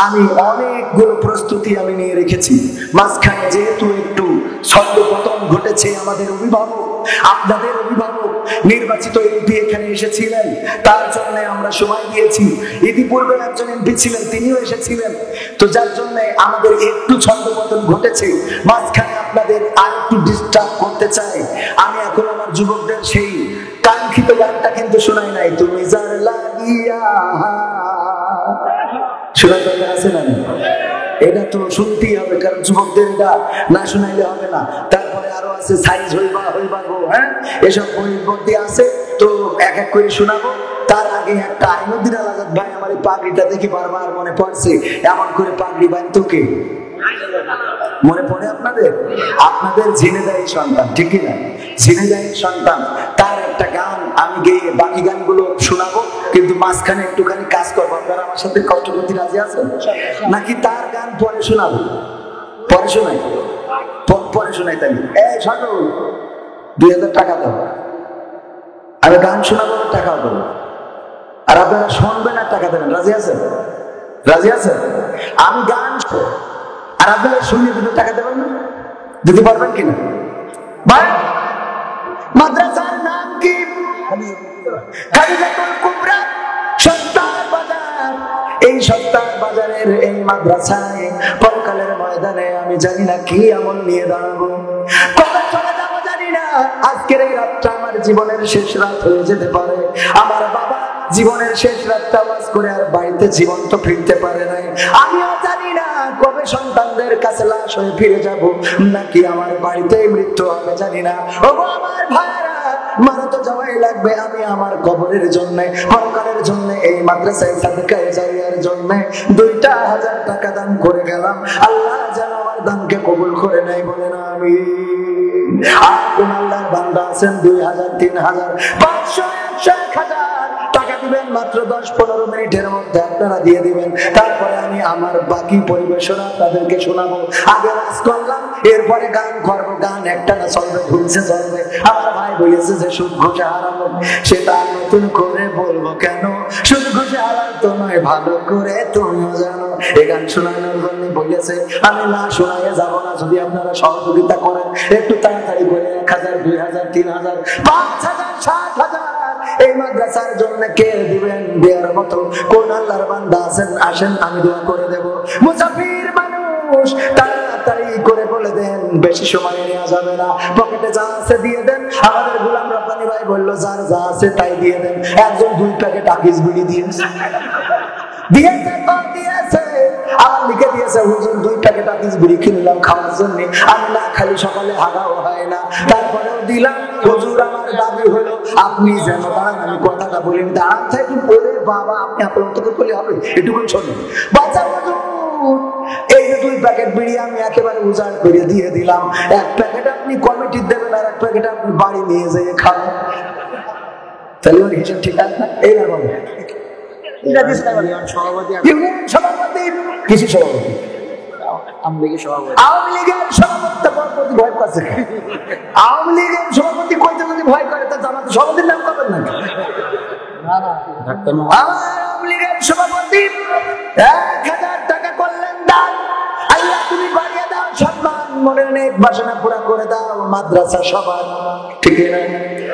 আমি অনেকগুলো প্রস্তুতি আমি নিয়ে রেখেছি। মাঝখানে যেহেতু একটু ছন্দপতন ঘটেছে, আমাদের অভিভাবক, আপনাদের অভিভাবক নির্বাচিত এমপি এখানে এসেছিলেন, তার জন্য আমরা সময় দিয়েছি। ইতিপূর্বে একজন এমপি ছিলেন, তিনিও এসেছিলেন, তো যার জন্য আমাদের একটু ছন্দপতন ঘটেছে। মাঝখানে আপনাদের আর একটু ডিস্টার্ব করতে চাই। আমি এখন আমার যুবকদের সেই কাঙ্ক্ষিত গানটা কিন্তু শোনাই নাই, তুমি যার লাগিয়া, শোনার দরকার আছে না? এটা তো শুনতেই হবে, কারণ যুবকদের এটা না শোনাইলে হবে না। তারপরে আরো আছে সাইজ হইবা হইবা গো, হ্যাঁ, এসব বই আছে, তো এক এক করে শোনাবো। তার আগে একটা আইনুদ্দিন আল আজাদ ভাই, আমার এই পাগড়িটা দেখি বারবার মনে পড়ছে, এমন করে পাগড়ি বাঁধতো কে? মনে পড়ে আপনাদের? আপনাদের ঝিনেদারি সন্তান, ঠিক কিনা? ঝিনেদারি সন্তান, তার একটা গান আমি গেয়ে বাকি গানগুলো শোনাবো, কিন্তু মাঝখানে একটুখানি কাজ করবো। আপনারা আমার সাথে কষ্ট করতে রাজি আছেন নাকি? তার গান পরে শোনাবো? পরে শোনাই, পরে শোনাই। তাহলে এই শোনো, 2000 টাকা দেবো, আমি গান শোনাবো, টাকা দেবো, আর আপনারা শুনবেন আর টাকা দেবেন। রাজি আছেন? রাজি আছেন? আমি গান আর আপনারা শুনে 2 টাকা দেবেন না? দিতে পারবেন কিনা? ভাই, মাদ্রাসার নাম কি? খাদিজাতুল কুবরা সত্তার বাজার। এই সত্তার বাজারের এই মাদ্রাসায় পরকালের ময়দানে আমি জানি না কি আমল নিয়ে দাঁড়াবো, কবে চলে যাবো জানি না। আজকের এই রাতটা আমার জীবনের শেষ রাত হয়ে যেতে পারে। আমার বাবা জীবনের শেষ রাতটা ওয়াজ করে আর বাড়িতে জীবন্ত ফিরতে পারে নাই। আমিও জানি না কবে সন্তানদের কাছে লাশ হয়ে ফিরে যাব, নাকি আমার বাড়িতে মৃত্যু হবে জানি না। ওগো আমার ভাইরা, মারা তো যাওয়াই লাগবে। আমি আমার কবরের জন্য, পরকালের জন্য, এই মাদ্রাসায় সাদকায়ে জারিয়ার জন্য 2000 টাকা দান করে গেলাম। আল্লাহ যেন আমার দানকে কবুল করে নেয়, বলে না আমি। আর কোন আল্লাহর বান্দা আছেন 2000, 3000, 500, 100, 1000 টাকা দিবেন মাত্র 10-15 মিনিটের মধ্যে আপনারা দিয়ে দিবেন, তারপরে আমি আমার বাকি পরিবেশনা আপনাদেরকে শোনাবো। আগে ওয়াজ করলাম, এরপরে গান করবো। গান একটা না চলবে, ঘুরছে চলবে। আমার ভাই বলেছে যে সুদ ঘুষে হারানো, সেটা নতুন করে বলবো কেন? সুদ ঘুষে হারাল তো নয়, ভালো করে তুমিও জানো। এই গান শোনানোর জন্য বলেছে, আমি না শোনাইয়ে যাবো না। যদি আপনারা সহযোগিতা করেন একটু তাড়াতাড়ি করে 1000, 2000, 3000, 5000, 7000 এই মাদ্রাসার জন্য কে দিবেন? দেওয়ার মতো কোন আল্লাহর বান্দা আছেন? আসেন, আমি দোয়া করে দেব। মুসাফির মানুষ, তাড়াতাড়ি করে বলে দেন, বেশি সময় নেওয়া যাবে না। পকেটে যা আছে দিয়ে দেন। আমাদের গোলাম রব্বানী ভাই বললো, যার যা আছে তাই দিয়ে দেন। একজন 2 প্যাকেট আকিস বিড়ি দিয়েছে, দিয়েছে তো দিয়েছে। আমার লিখে দিয়েছে, হুজুর 2 প্যাকেট আকিস বিড়ি কিনলাম খাওয়ার জন্য, আমি না খালি সকালে হাগাও হয় না, তারপরেও দিলাম। হুজুর আমার দাবি হলো আপনি যেন দাঁড়ান, আমি কথাটা বলি, দাঁড়ান থাকি বলে বাবা আপনি আপনার তো করলে হবে, এটুকু শোনেন। বাচ্চা হুজুর, এই যে 2 প্যাকেট বিড়ি আমি একেবারে উজাড় করে দিয়ে দিলাম। 1 প্যাকেট আপনি কমিটি দেবেন, আর 1 প্যাকেট আপনি বাড়ি নিয়ে যেয়ে খাবেন। তাহলে ওর হিসাব ঠিক আছে না? এইবার বলো, সভাপতি কিসের সভাপতি? আওয়ামী লীগের সভাপতি ভয় করছে। আওয়ামী লীগের সভাপতি কইতে যদি ভয় করে, তা জামাতে সভাপতির নাম করবেন নাকি? আমার আওয়ামী লীগের সভাপতি 1000 টাকা করলেন দান। আল্লাহ তুমি বাড়িয়ে দাও সম্মান, মনের নেক বাসনা পুরা করে দাও মাদ্রাসা সবার, ঠিক না?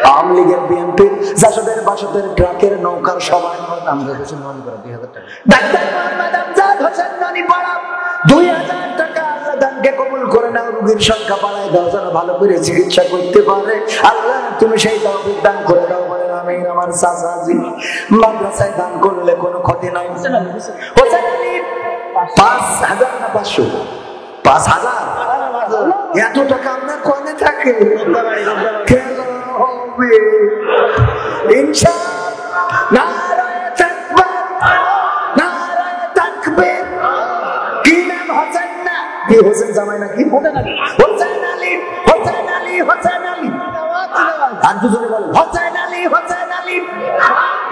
আওয়ামী লীগের, বিএনপির, জাসদের, বাসদের, ট্রাকের, নৌকার সবার ডাক্তার মোহাম্মদ আমজাদ হোসেন ননি পাড়া 2000 টাকা আল্লাহ দানকে কবুল করে নাও। রোগীর সংখ্যা বাড়ায় দাও, যেন ভালো করে চিকিৎসা করতে পারে। আল্লাহ তুমি সেই তৌফিক দান করে দাও, বলেন আমিন। আমার চাচাজি মাদ্রাসায় দান করলে কোনো ক্ষতি নাই। হোসেন আলী 5000 না 500? 5000। এত টাকা আপনার কোনে থাকে? কেন হবে ইনশাআল্লাহ। নারায়ে তাকবীর, নারায়ে তাকবীর। কি নাম? হোসেন না কি? হোসেন জামাই নাকি? হোসেন আলী, হোসেন আলী, হোসেন আলী, হোসেন আলী। আর দুজনে বলেন হোসেন আলী, হোসেন আলী।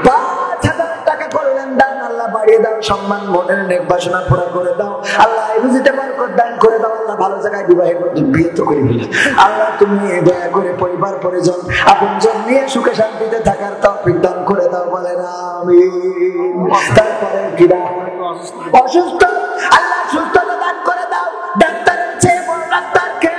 5000 টাকা করলেন দান, আল্লাহ বাড়িয়ে দাও সম্মান, মনের নেক বাসনা পুরা করে দাও। আল্লাহ বুঝতে বরকত দান করে দাও। আল্লাহ ভালো জায়গায় বিয়ে তো করে দিল। আল্লাহ তুমি দয়া করে পরিবার পরিজন আপনজন নিয়ে সুখে শান্তিতে থাকার তৌফিক দান করে দাও, বলেন আমিন। তারপরে কি দাও? অসুস্থ, আল্লাহ সুস্থতা দান করে দাও। ডাক্তারের চেয়ে বড় ডাক্তার কে?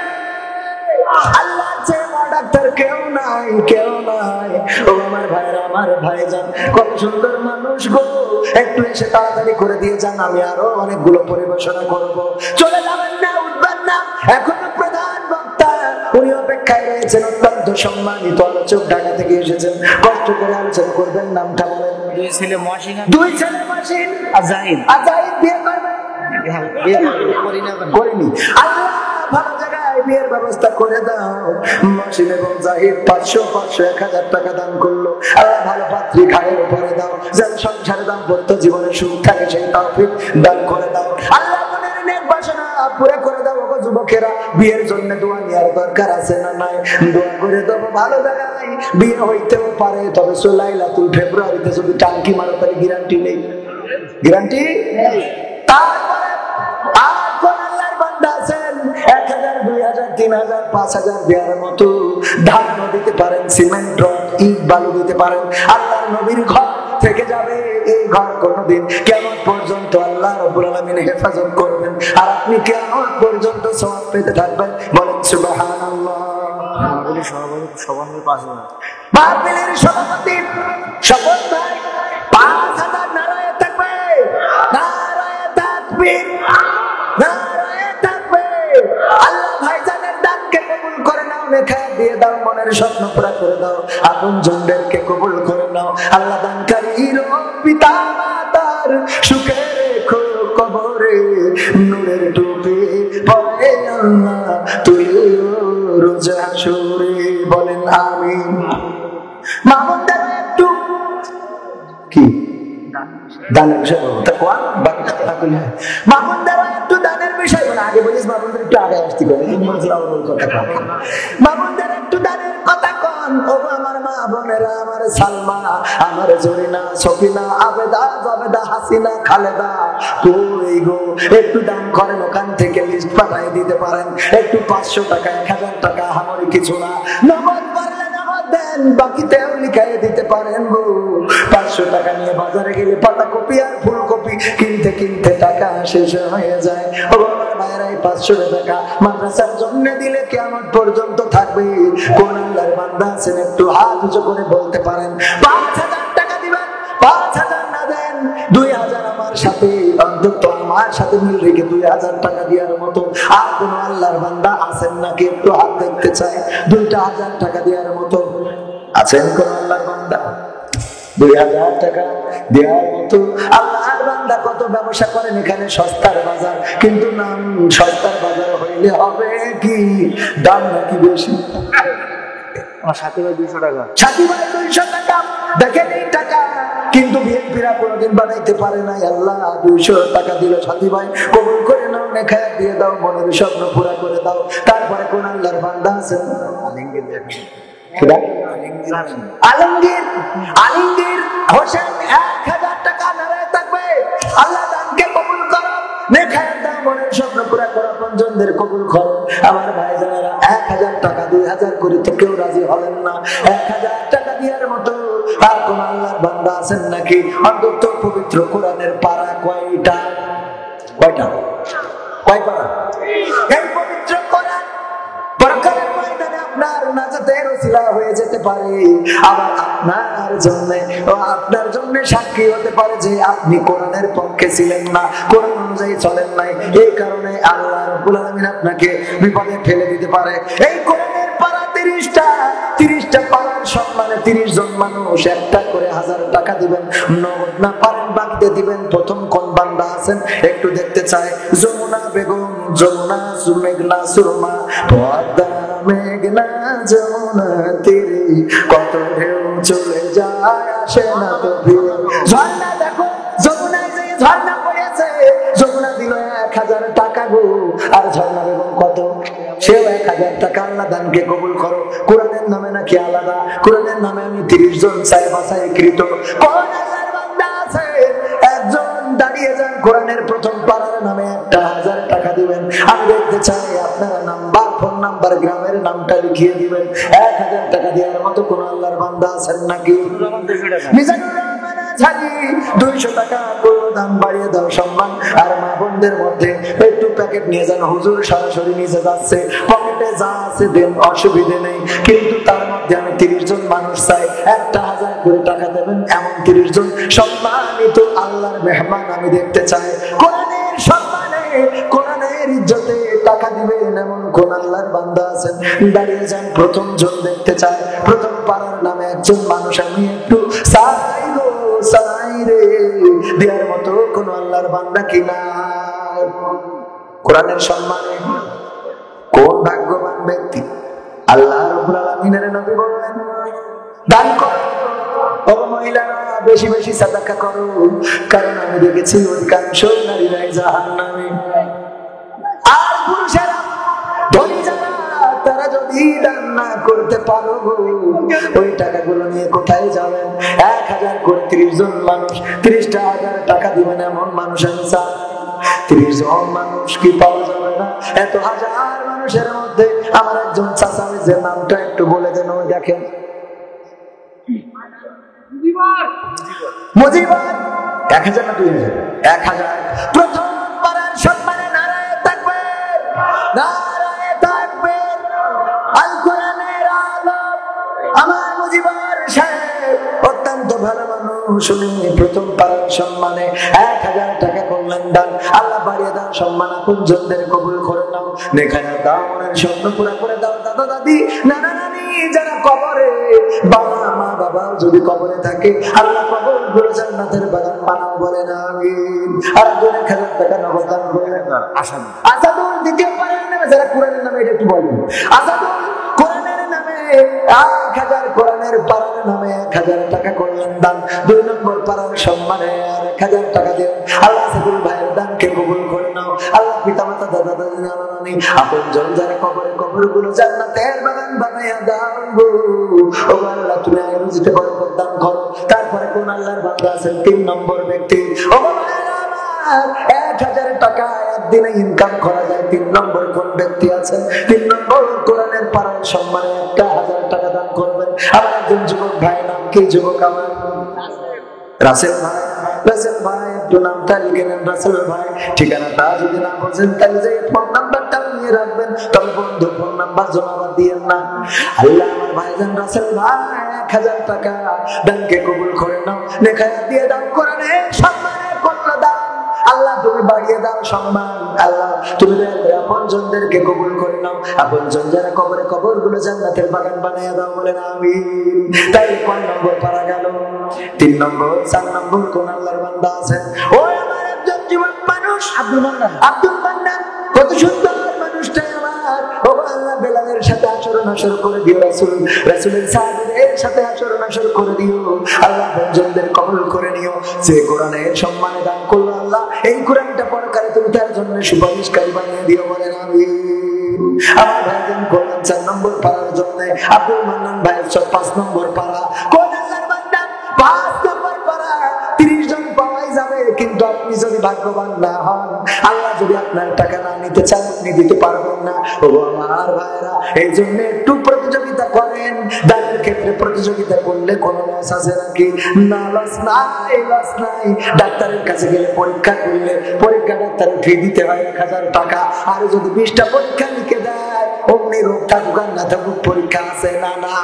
আল্লাহর চেয়ে বড় ডাক্তার কেউ নাই, কেউ নাই। ও আমার ভাইরা, আমার ভাইজান, কত সুন্দর মানুষ গো। একটু এসে তাড়াতাড়ি করে দিয়ে যান, আমি আরো অনেকগুলো পরিবেশনা করব। চলে যাবেন না, উঠবেন না। এখনো প্রধান বক্তা উনি অপেক্ষায় রয়েছেন, অত্যন্ত সম্মানিত আলোচক, ঢাকা থেকে এসেছেন। কষ্ট করে আলোচনা করবেন। নামটা বলেন।
2 ছেলে মহসিন,
2 ছেলে মহসিন
আর জাহিদ।
জাহিদ বিয়ে করবেন? করিনি। আল্লাহ ভালো জায়গায় বিয়ের ব্যবস্থা করে দাও। মহসিন এবং জাহিদ 500, 1000 টাকা দান করলো। আল্লাহ ভালো পাত্রী ঘাড়ের উপরে দাও, যেন সংসারে দাম্পত্য জীবনে সুখ থাকে, সেই তৌফিক দান করে দাও। আল্লাহ মনের নেক বাসনা পুরা করে দাও। গো যুবকেরা, বিয়ের জন্য দোয়া নেওয়ার দরকার আছে না নাই? দোয়া করে দেবো। ভালো জায়গায় বিয়ে হইতেও পারে, তবে লাইলাতুল ফেব্রুয়ারিতে যদি টাঙ্কি মারো তাহলে গ্যারান্টি নেই, গ্যারান্টি। তারপরে আর কোন আল্লাহর বান্দা আছেন 1000, 2000, 3000, 5000 দেওয়ার মতো? ধান্য দিতে পারেন, সিমেন্ট, রড, ইট, বালু দিতে পারেন। আল্লাহর নবীর ঘর থেকে যাবে, এই ঘর কোনদিন কিয়ামত পর্যন্ত আল্লাহ রাব্বুল আলামিন হেফাজত করবেন, আর আপনি কিয়ামত পর্যন্ত সওয়াব পেতে থাকবেন। বলেন সুবহানাল্লাহ।
মাহফিলের সভাপতি সবানের 5000,
মাহফিলের সভাপতি শপথ ভাই 5000। নারায়ে তাকবীর, নারায়ে তাকবীর, নারায়ে তাকবীর। আল্লাহ ভাইজানের দানকে কবুল করে নাও, লেখা দিয়ে দাও, মনের স্বপ্ন পুরা করে দাও, আপন জনদেরকে কবুল করে নাও। আল্লাহ দানকারীর পিতা মাতার সুখে রেখো কবরে, নূরের টুপি পরে আল্লাহ তুলিও রোজ হাসরে। বলেন আমিন। মামুনদের একটু কি দানের বিষয় বলবো, তা কোন বাকি কথা কইলে মামুনদের একটু দানের বিষয় বলে। আগে বলিস মামুনদের একটু আগে আসতে করে, কথা মামুনদের একটু দানের কথা কোন। ও আমার মা বোনেরা, আমার সালমা, আমার জরিনা, সফিনা, আবেদা, জাবেদা, হাসিনা, খালেদা, কই গো একটু দাম করেন, ওখান থেকে লিস্ট পাঠিয়ে দিতে পারেন। একটু 500 টাকা 1000 টাকা আমারই কিছু না, নগদ পারলে নগদ দেন, বাকিতেও লিখাই দিতে পারেন গো। 500 টাকা নিয়ে বাজারে গেলে পাতাকপি আর ফুলকপি কিনতে কিনতে টাকা শেষ হয়ে যায়। ও আমার ভাইরা, 500 টাকা মাদ্রাসার জন্য দিলে কিয়ামত পর্যন্ত থাকবে। কোন আল্লাহর বান্দা আছেন একটু হাত উঁচু করে বলতে পারেন 5000 টাকা দিবেন? 5000 না দেন 2000 আমার সাথে, অন্তত আমার সাথে মিল রেখে 2000 টাকা দেওয়ার মতো আর কোন আল্লাহর বান্দা আছেন নাকি? একটু হাত দেখতে চাই। 2000 টাকা দেওয়ার মতো আছেন কোন আল্লাহর বান্দা? 2000 টাকা দেওয়ার মতো আল্লাহর বান্দা কত ব্যবসা করেন এখানে, সস্তার বাজার, কিন্তু নাম সস্তার বাজার হইলে হবে কি, দাম নাকি বেশি?
আমার সাথী ভাই 200 টাকা,
সাথী ভাই 200 টাকা, দেখেন এই টাকা কিন্তু বিএনপিরা কোনোদিন বানাইতে পারে নাই। আল্লাহ 200 টাকা দিল, সাথী ভাই কবুল করে নাও, নেখায়া দিয়ে দাও, মনের স্বপ্ন পুরা করে দাও। তারপরে কোন আল্লাহর বান্দা আছেন? আলমগীর, আলমগীর হোসেন 1000 টাকা নারায় থাকবে। আল্লাহ দানকে কবুল করো, নেখায়া দাও, মনের স্বপ্ন পুরা করো, আপনজনদের কবুল করো। আমার ভাই বোনেরা, 1000 টাকা 2000 করে তো কেউ রাজি হলেন না। 1000 টাকা দেওয়ার মতো আর কোন আল্লাহর বান্দা আছেন নাকি? অন্তত পবিত্র কোরআনের পারা কয়টা? কয়টা? কয় পারা? এই পবিত্র কোরআন পরকালের ময়দানে আপনার নাজাতের ওসিলা হয়ে যেতে পারে, আবার আপনার জন্য ও আপনার জন্য সাক্ষী হতে পারে যে আপনি কোরআনের পক্ষে ছিলেন না, কোরআন অনুযায়ী চলেন নাই। এই কারণে আল্লাহ রাব্বুল আলামিন আপনাকে বিপদে ফেলে দিতে পারে। এই কোরআনের পারা 30টা পারার সম্মানে 30 জন মানুষ একটা করে 1000 টাকা দিবেন, নগদ না পারেন বাকিতে দিবেন। প্রথম কোন বান্দা আছেন একটু দেখতে চাই? যমুনা বেগম, যমুনা মেঘনা সুরমা, পদ্মা মেঘনা যমুনা তীরে, কত ঢেউ চলে যায় আসে না তো ফিরে। ঝর্ণা দেখো, যমুনায় যে ঝর্ণা পড়েছে, যমুনা দিল 1000 টাকা গো, আর ঝর্ণা বেগম কত? সেও 1000 টাকা। আল্লাহ দানকে কবুল করো। কোরআনের নামে নাকি আলাদা? কোরআনের নামে আমি 30 জন চাই বাছাই কৃত। কোন আল্লাহর বান্দা আছে একজন দাঁড়িয়ে যান, কোরআনের প্রথম পারার নামে 1000 টাকা দিবেন। আমি দেখতে চাই আপনারা নাম্বার, ফোন নাম্বার, গ্রামের নামটা লিখিয়ে দিবেন। 1000 টাকা দেওয়ার মতো কোন আল্লাহর বান্দা আছেন নাকি? মিজানুর রহমান আজহারি 200 টাকা দাম বাড়িয়ে দাও, সম্মান। আর মা বোনদের মধ্যে একটু প্যাকেট নিয়ে যান, হুজুর সরাসরি নিচে যাচ্ছে, পকেটে যা আছে দেন, অসুবিধে নেই, কিন্তু তার মধ্যে আমি 30 জন মানুষ চাই, 1000 করে টাকা দেবেন। এমন 30 জন সম্মানিত আল্লাহর মেহমান আমি দেখতে চাই। কোরআনের সম্মানে, কোরআনের ইজ্জতে টাকা দিবেন এমন কোন আল্লাহর বান্দা আছেন? দাঁড়িয়ে যান, প্রথম জন দেখতে চাই। প্রথম পাড়ার নামে একজন মানুষ আমি একটু চাই গো, চাই রে, দেওয়ার মতো কোন আল্লাহর বান্দা কিনা? কোরআনের সম্মানে কোন ভাগ্যবান ব্যক্তি? আল্লাহ রাব্বুল আলামিনের নবী বললেন, দান করো ও মহিলারা, বেশি বেশি সাদাকা করো, কারণ আমি দেখেছি অধিকাংশ নারীরাই জাহান্নামে। আর পুরুষেরা, ধনী যারা, তারা যদি দান না করতে পারো ওই টাকাগুলো নিয়ে কোথায় যাবেন? 1000 করে 30 জন মানুষ 30,000 টাকা দিবেন এমন মানুষ আমি চাই। 30 জন মানুষ কি পাওয়া যাবে না? এত হাজার মানুষের মধ্যে আমার একজন চাচা, যে নামটা একটু বলে দেন, ওই দেখেন মুজিবার। 1000 না 2000? 1000। প্রথম পাড়ার সম্মানে নারায়ে তাকবীর, নারায়ে তাকবীর। আল কোরআনের আলো, আমার মুজিবার সাহেব অত্যন্ত ভালো মানুষ, উনি প্রথম পাড়ার সম্মানে 1000 টাকা করলেন দান। আল্লাহ বাড়িয়ে দাও, সম্মান আপনজনদের কবুল করে নাও, নেখায়া দাও, মনের স্বপ্ন পুরা করে দাও। দাদা দাদি, নানা নানি যারা কবরে, বাবা মা বাবা যদি কবরে থাকে, আল্লাহ কবর গুলো জান্নাতের বাগান বানাও, বলেন আমিন। আর 1000 টাকা নগদ দান করলেন আসাদুল। দ্বিতীয় পাড়ার নামে যারা কোরআনের নামে, এটা একটু বলবেন। আসাদুল কোরআনের নামে 1000, কোরআনের পাড়ার নামে 1000 টাকা করলেন দান। 2 নম্বর পাড়ার সম্মানে আর 1000 টাকা দেন। আল্লাহ আসাদুল ভাইয়ের দানকে কবুল করে নাও। আল্লাহ পিতা মাতা দাদা দাদি নানা নানি আপনজন যারা কবরে কবরগুলো জান্নাতের বাগান বানাইয়া দাও গো। ও আল্লাহ তুমি রুজিতে বরকত দান করো। তারপরে কোন আল্লাহর বান্দা আছেন 3 নম্বর ব্যক্তি, ও ভাইরা আমার 1000 টাকা একদিনে ইনকাম করা যায়, 3 নম্বর কোন ব্যক্তি আছেন? 3 নম্বর কোরআনের পারার সম্মানে 1000 টাকা দান করবেন। আমার একজন যুবক ভাই, নাম কি যুবক আমার? রাসেল ভাই। রাসেল ভাই একটু নামটা লিখে নেন, রাসেল ভাই। ঠিকানাটা যদি না বলছেন তাহলে যে ফোন নাম্বারটা নিয়ে রাখবেন, তবে বন্ধু ফোন নাম্বার জমা দিয়েন না। আল্লাহ আমার ভাইজান রাসেল ভাই 1000 টাকা ব্যাংকে কবুল করে নাও, লেখায় দিয়ে দাও কোরআনে সম্মানের কন্যা দাও। আল্লাহ তুমি বাড়িয়ে দাও সম্মান, আল্লাহ তুমি আপনজনদেরকে কবুল করে নাও, আপনজন যারা কবরে কবরগুলো জান্নাতের বাগান বানাইয়া দাও, বলেন আমিন। তাই কোন নম্বর পারা গেল? 3 নম্বর। 4 নম্বর কোন আল্লাহর বান্দা আছেন? ওই আমার একজন যুবক মানুষ আব্দুল মান্নান। আব্দুল মান্নান কত সুন্দর মানুষটা আমার। ও আল্লাহ বেলালের সাথে আচরণ আসর করে দিও, রাসূলের সাহাবীদের সাথে আচরণ আসর করে দিও। আল্লাহ আপনজনদের কবুল করে নিও। যে কোরআনের সম্মানে দান করলো আল্লাহ, এই কোরআনটা পরকালে তুমি তার জন্য সুপারিশকারী বানিয়ে দিও, বলেন আমিন। আমার ভাইজান কোরআন 4 নম্বর পারার জন্য আব্দুল মান্নান ভাই 5 নম্বর পারা। কোন আল্লাহর বান্দা 5 নম্বর পারা 30 জন পাওয়াই যাবে, কিন্তু আপনি যদি ভাগ্যবান না হন, আল্লাহ যদি আপনার টাকা না নিতে চান, আপনি দিতে পারবেন না। ও আমার ভাইরা, এই জন্য একটু প্রতিযোগিতা করেন। দানের ক্ষেত্রে প্রতিযোগিতা করলে কোনো লস আছে নাকি? না, লস নাই, লস নাই। ডাক্তারের কাছে গেলে পরীক্ষা করলে পরীক্ষা ডাক্তারের ফি দিতে হয় 1000 টাকা। আর যদি 20টা পরীক্ষা লিখে দেয়, অমনি রোগ থাকুক আর না থাকুক পরীক্ষা আছে না? না।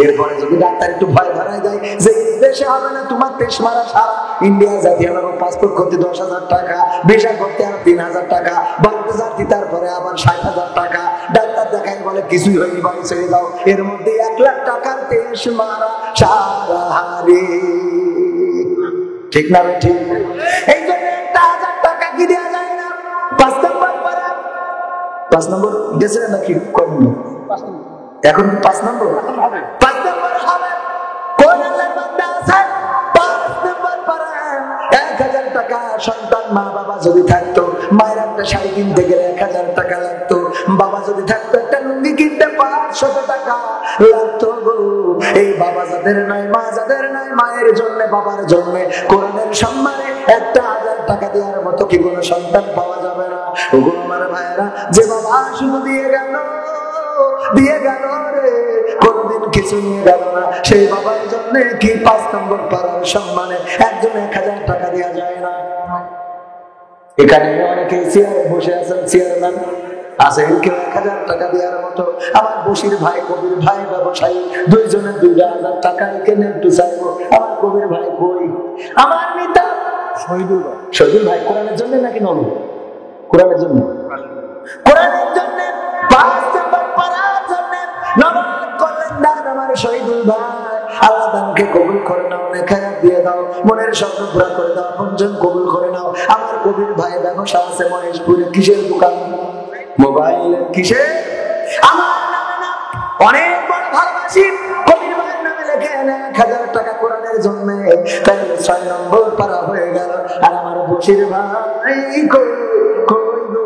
এরপরে যদি ডাক্তার একটু ভয় ধরায় দেয় যে দেশে হবে না তোমার টেস্ট মারা, সারা ইন্ডিয়া জাতি আমার পাসপোর্ট করতে 10,000 টাকা, ভিসা করতে আর 3,000 টাকা, বাড়তে জাতি তারপরে আবার 60,000 টাকা, ডাক্তার দেখায় বলে কিছুই হয়নি, বাড়ি ছেড়ে দাও। এর মধ্যে 1 লাখ টাকার টেস্ট মারা সারা হারে, ঠিক না? ঠিক। এই জন্য 1,000 টাকা কি দেওয়া যায় না? 5 নম্বর পারা। 5 নম্বর গেছে নাকি? এখন 5 নম্বর হবে। 5 নম্বর হবে। কোন আল্লাহর বান্দা আছে 5 নম্বর পারা 1000 টাকা? সন্তান মা বাবা যদি থাকতো, মায়ের একটা শাড়ি কিনতে গেলে 1000 টাকা লাগতো, বাবা যদি থাকতো একটা লুঙ্গি কিনতে 500 টাকা লাগতো গো। এই বাবা যাদের নাই, মা যাদের নাই, মায়ের জন্য বাবার জন্য কোরআনের সম্মানে 1000 টাকা দেওয়ার মতো কি কোনো সন্তান পাওয়া যাবে না? ওগো আমার ভাইয়েরা, যে বাবা শুধু দিয়ে গেল রে, কোনদিন কিছু নিয়ে গেল না, সেই বাবার জন্য কি 5 নম্বর পাড়ার সম্মানে একজন 1000 টাকা দেওয়া যায় না? এখানে অনেকে চেয়ারে বসে আছেন, চেয়ারম্যান আছে, কেউ 1000 টাকা দেওয়ার মতো। আমার বশির ভাই, কবির ভাই ব্যবসায়ী, 2 জনে 2,000 টাকা এখানে একটু চাইবো। আমার কবির ভাই কই? আমার মিতা শহীদুল ভাই কোরআনের জন্য নাকি নবী? কোরআনের জন্য, কোরআনের জন্য 5 নম্বর পাড়ার জন্য নবাব করলেন দান আমার শহীদুল ভাই। আল্লাহ দানকে কবুল করে নাও, নেখায়াত দিয়ে দাও, মনের স্বপ্ন পুরা করে দাও, আপনজন কবুল করে নাও। আমার কবির ভাই ব্যবসা আছে মহেশপুরে, কিসের দোকান? মোবাইলের। কিসের? আমার নামে না, অনেক বড় ভালোবাসি, কবির ভাইয়ের নামে লেখে 1000 টাকা কোরআনের জন্য। তাই 6 নম্বর পারা হয়ে গেল। আর আমার বশির ভাই কই গো?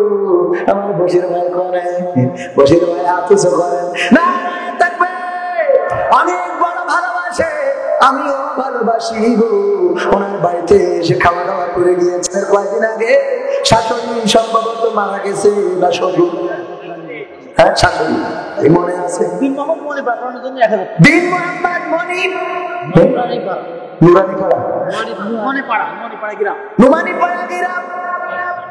আমার বশির ভাই করে, বশির ভাই আফসোস করেন না, থাকবে অনেক বড় ভালোবাসে, আমিও ভালোবাসি গো। ওনার বাড়িতে এসে খাওয়া দাওয়া করে গিয়েছে কয়েকদিন আগে। শাশুড়ি সম্ভবত মারা গেছে, বা শ্বশুর, হ্যাঁ শাশুড়ি, এই মনে আছে। দিন মোহাম্মদ মনি, নুরানিপাড়া, নুমানিপাড়া গ্রাম।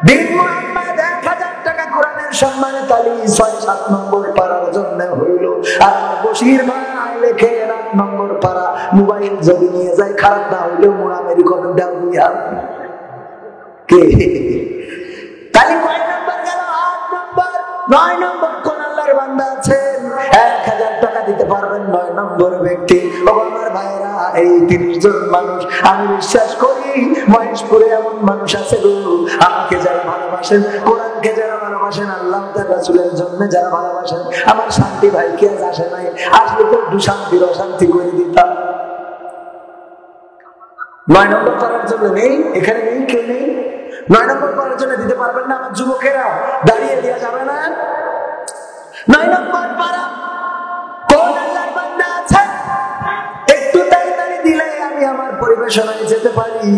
দিন মোহাম্মদ 1000 টাকা কোরআনের সম্মানে তালি 6-7 নম্বর পাড়ার জন্য হইল। আর বশির ভাই লেখে 8 নম্বর পাড়া। মোবাইল যদি নিয়ে যায়, খারাপ না হইলেও মোড়ামেরি করবেন, দেও দুনিয়া কে? তালি কয় নম্বর গেল? 8 নম্বর। 9 নম্বর কোন আল্লাহর বান্দা আছেন 1000 টাকা দিতে পারবেন? 9 নম্বর ব্যক্তি। ও আমার ভাইরা, এই 30 জন মানুষ আমি বিশ্বাস করি মহেশপুরে এমন মানুষ আছে গো, আমাকে যারা ভালোবাসেন, কোরআনকে যারা ভালোবাসেন, আল্লাহ তার রাসূলের জন্য যারা ভালোবাসেন। আমার শান্তি ভাই কে আজ আসে নাই? আসলে তো একটু শান্তির অশান্তি করে দিতাম। 9 নম্বর করার জন্য নেই, এখানে নেই, কেউ নেই। 9 নম্বর করার জন্য দিতে পারবেন না? আমাকে যুবকেরা দাঁড়িয়ে দেওয়া যাবে না? 9 নম্বর পারা, কোন আল্লাহর বান্দা আছে একটু তাড়াতাড়ি দিলে আমি আমার পরিবেশনায় যেতে পারি,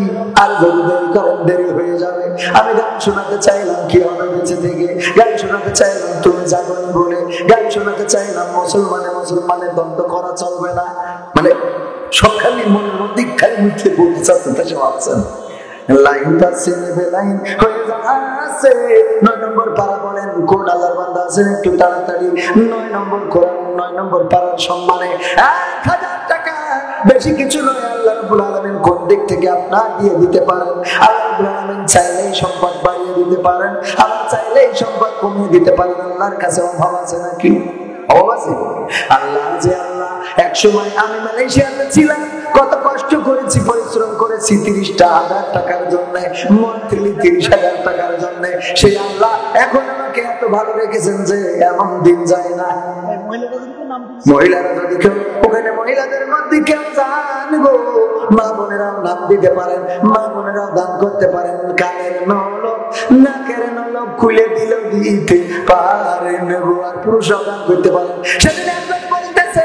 আর যদি দেরি করেন দেরি হয়ে যাবে। আমি গান শোনাতে চাইলাম কি হবে বেঁচে থেকে, গান শোনাতে চাইলাম তুমি জাগনি বলে, গান শোনাতে চাইলাম মুসলমানের দ্বন্দ্ব করা চলবে না। মানে সব খালি মনের মধ্যে খালি মুখে বলতে চাচ্ছে, সে ভাবছেন লাইন পাচ্ছে নেবে লাইন হয়ে যাচ্ছে। 9 নম্বর পারা বলেন কোন আল্লাহর বান্দা আছেন একটু তাড়াতাড়ি 9 নম্বর কোরআন 9 নম্বর পারার সম্মানে 1000 টাকা, বেশি কিছু নয়। আল্লাহ রাব্বুল আলামিন কোন দিক থেকে আপনার দিয়ে দিতে পারেন। আল্লাহ রাব্বুল আলামিন চাইলেই সম্পদ বাড়িয়ে দিতে পারেন, আবার চাইলেই সম্পদ কমিয়ে দিতে পারেন। আল্লাহর কাছে অভাব আছে নাকি? অভাব আছে? আল্লাহ যে আল্লাহ। এক সময় আমি মালয়েশিয়াতে ছিলাম, কত কষ্ট করেছি, পরিশ্রম করেছি 30,000 টাকার জন্য, মন্থলি 30,000 টাকার জন্য। সেই আল্লাহ এখন আমাকে এত ভালো রেখেছেন যে এমন দিন যায় না। মহিলারা যদি কেউ ওখানে মহিলাদের মধ্যে কেউ জানবো, মা বোনেরাও নাম দিতে পারেন, মা বোনেরাও দান করতে পারেন। কানের নলক নাকের নলক খুলে দিল দিতে পারেন, আর পুরুষরাও দান করতে পারেন। সেদিন একজন বলতেছে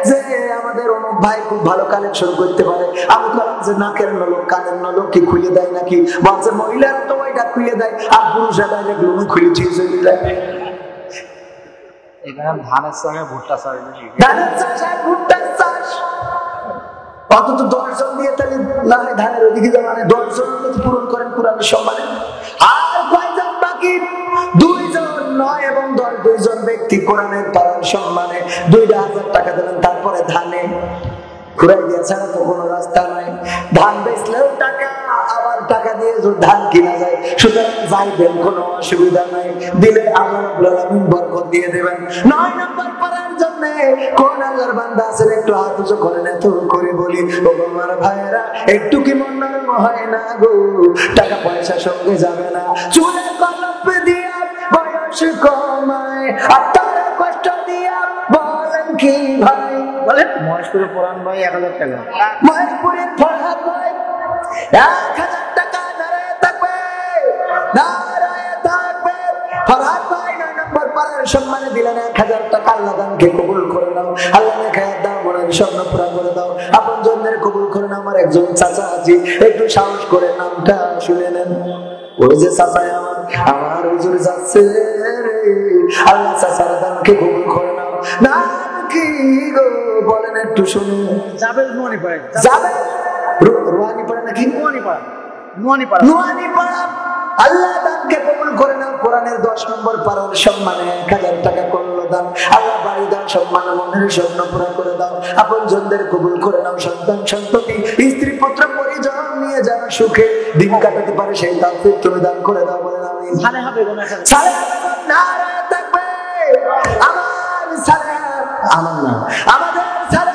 যে আমাদের অমুক ভাই খুব ভালো কালেকশন করতে পারে। আমি বললাম যে নাকের নলক কানের নলক কি খুলে দেয় নাকি? বলছে মহিলারা তো ওইটা খুলে দেয়, আর পুরুষরা ডাইরেক্ট লুঙ্গি খুলে ঠিক চলে যায়।
এখানে ধানের সঙ্গে ভুট্টা চাষ,
ধানের চাষ আর ভুট্টার চাষ, অন্তত 10 জন দিয়ে তাহলে না হয় ধানের ওদিকে মানে 10 জন পূরণ করেন কোরআনের সম্মানে। আর কয়জন বাকি? 2 জন, 9 এবং 10, 2 জন ব্যক্তি কোরআনের পারার সম্মানে 2,000 টাকা দেবেন। তারপরে ধানে ঘুরাই দিয়ে ছাড়া তো কোনো রাস্তা নাই। ধান বেচলেও টাকা, আবার টাকা দিয়ে ধান কিনা যায়। সুতরাং যাইবেন, কোনো অসুবিধা নাই, দিলে আল্লাহ রাব্বুল আলামিন বরকত দিয়ে দেবেন। 9 নম্বর পারার জন্য কোন আল্লাহর বান্দা আছেন একটু হাত উঁচু করেন, এত করে বলি ও আমার ভাইয়েরা, একটু কি মন নরম হয় না গো? টাকা পয়সা সঙ্গে যাবে না, চুলে কলপ দিয়া বয়স কমায়, আর তারা কষ্ট দিয়া বলেন কি ভাই? বলেন
মহেশপুরে পুরান ভাই 1000 টাকা,
মহেশপুরের ফরহাদ ভাই 1000 টাকা দাঁড়ায় থাকবে, দাঁড়ায় থাকবে। ফরহাদ ভাই 9 নম্বর পারার সম্মানে দিলেন 1000 টাকা। আল্লাহ দানকে কবুল করে নাও, আল্লাহ নেখায়াত দাও, মনের স্বপ্ন পুরা করে দাও, আপন জনদের কবুল করে নাও। আমার একজন চাচা আছে, একটু সাহস করে নামটা শুনে নেন। ওই যে চাচা আমার হুজুর যাচ্ছে রে, আল্লাহ চাচার দানকে কবুল করে নাও। নাম কি গো বলেন একটু শুনে?
যাবে নোয়ানি পাড়া,
যাবে রুয়ানি পাড়া নাকি
নোয়ানি পাড়া, নোয়ানি পাড়া,
নোয়ানি পাড়া। আল্লাহ দানকে কবুল করে নাও। কোরআনের 10 নম্বর পারার সম্মানে 1000 টাকা করলো দান। আল্লাহ বাড়ি দাও, সম্মান মনের স্বপ্ন পুরা করে দাও, আপন জনদের কবুল করে নাও। সন্তান সন্ততি স্ত্রী পুত্র পরিজন নিয়ে যারা সুখে দিন কাটাতে পারে সেই তৌফিক তুমি দান করে দাও। বলেন আমিন।
সালে হবে কোন একটা
সালে নারায়ে তাকবীর। আমার সালে, আমার না, আমাদের সালে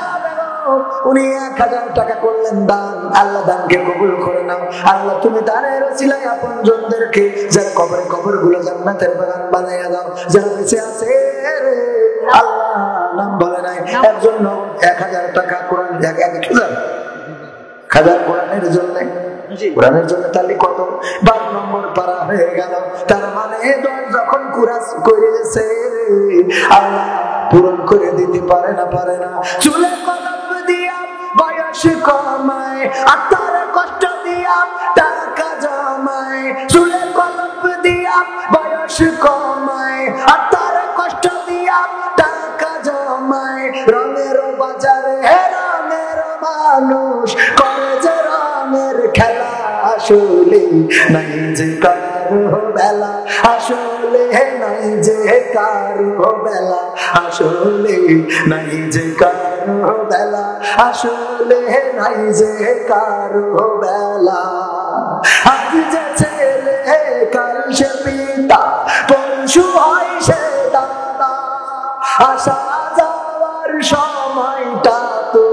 উনি 1000 টাকা করলেন দান। আল্লাহ দানকে কবুল করে নাও। আল্লাহ তুমি দানের ওসিলায় আপন জনদেরকে যারা কবরে কবরগুলো জান্নাতের বাগান বানাইয়া দাও। যারা বেঁচে আছে আল্লাহ নাম বলে নাই, একজন 1000 টাকা কোরআন 1000 কোরআনের জন্য, কোরআনের জন্য তাহলে কত? 12 নম্বর পারা হয়ে গেল। তার মানে যখন কুরাস করেছে আল্লাহ পূরণ করে দিতে পারে না, পারে না। চুলে কলম দিয়া বয়স কমায়, আর তার কষ্ট দিয়া টাকা জমায়। চুলে কলম দিয়া বয়স কমায়, আর তার কষ্ট দিয়া টাকা জমায়। রঙের বাজারে রঙের মানুষ করে যে রঙের খেলা, আসলে নাই যে কারো বেলা, আসলে নাই যে কারো বেলা, আসলে নাই যে কারো বেলা, আসলে নাই যে কারো বেলা। আজ যে ছেলে কাল সে পিতা, পরশু হয় সে দাদা, আসা যাওয়ার সময়টা তো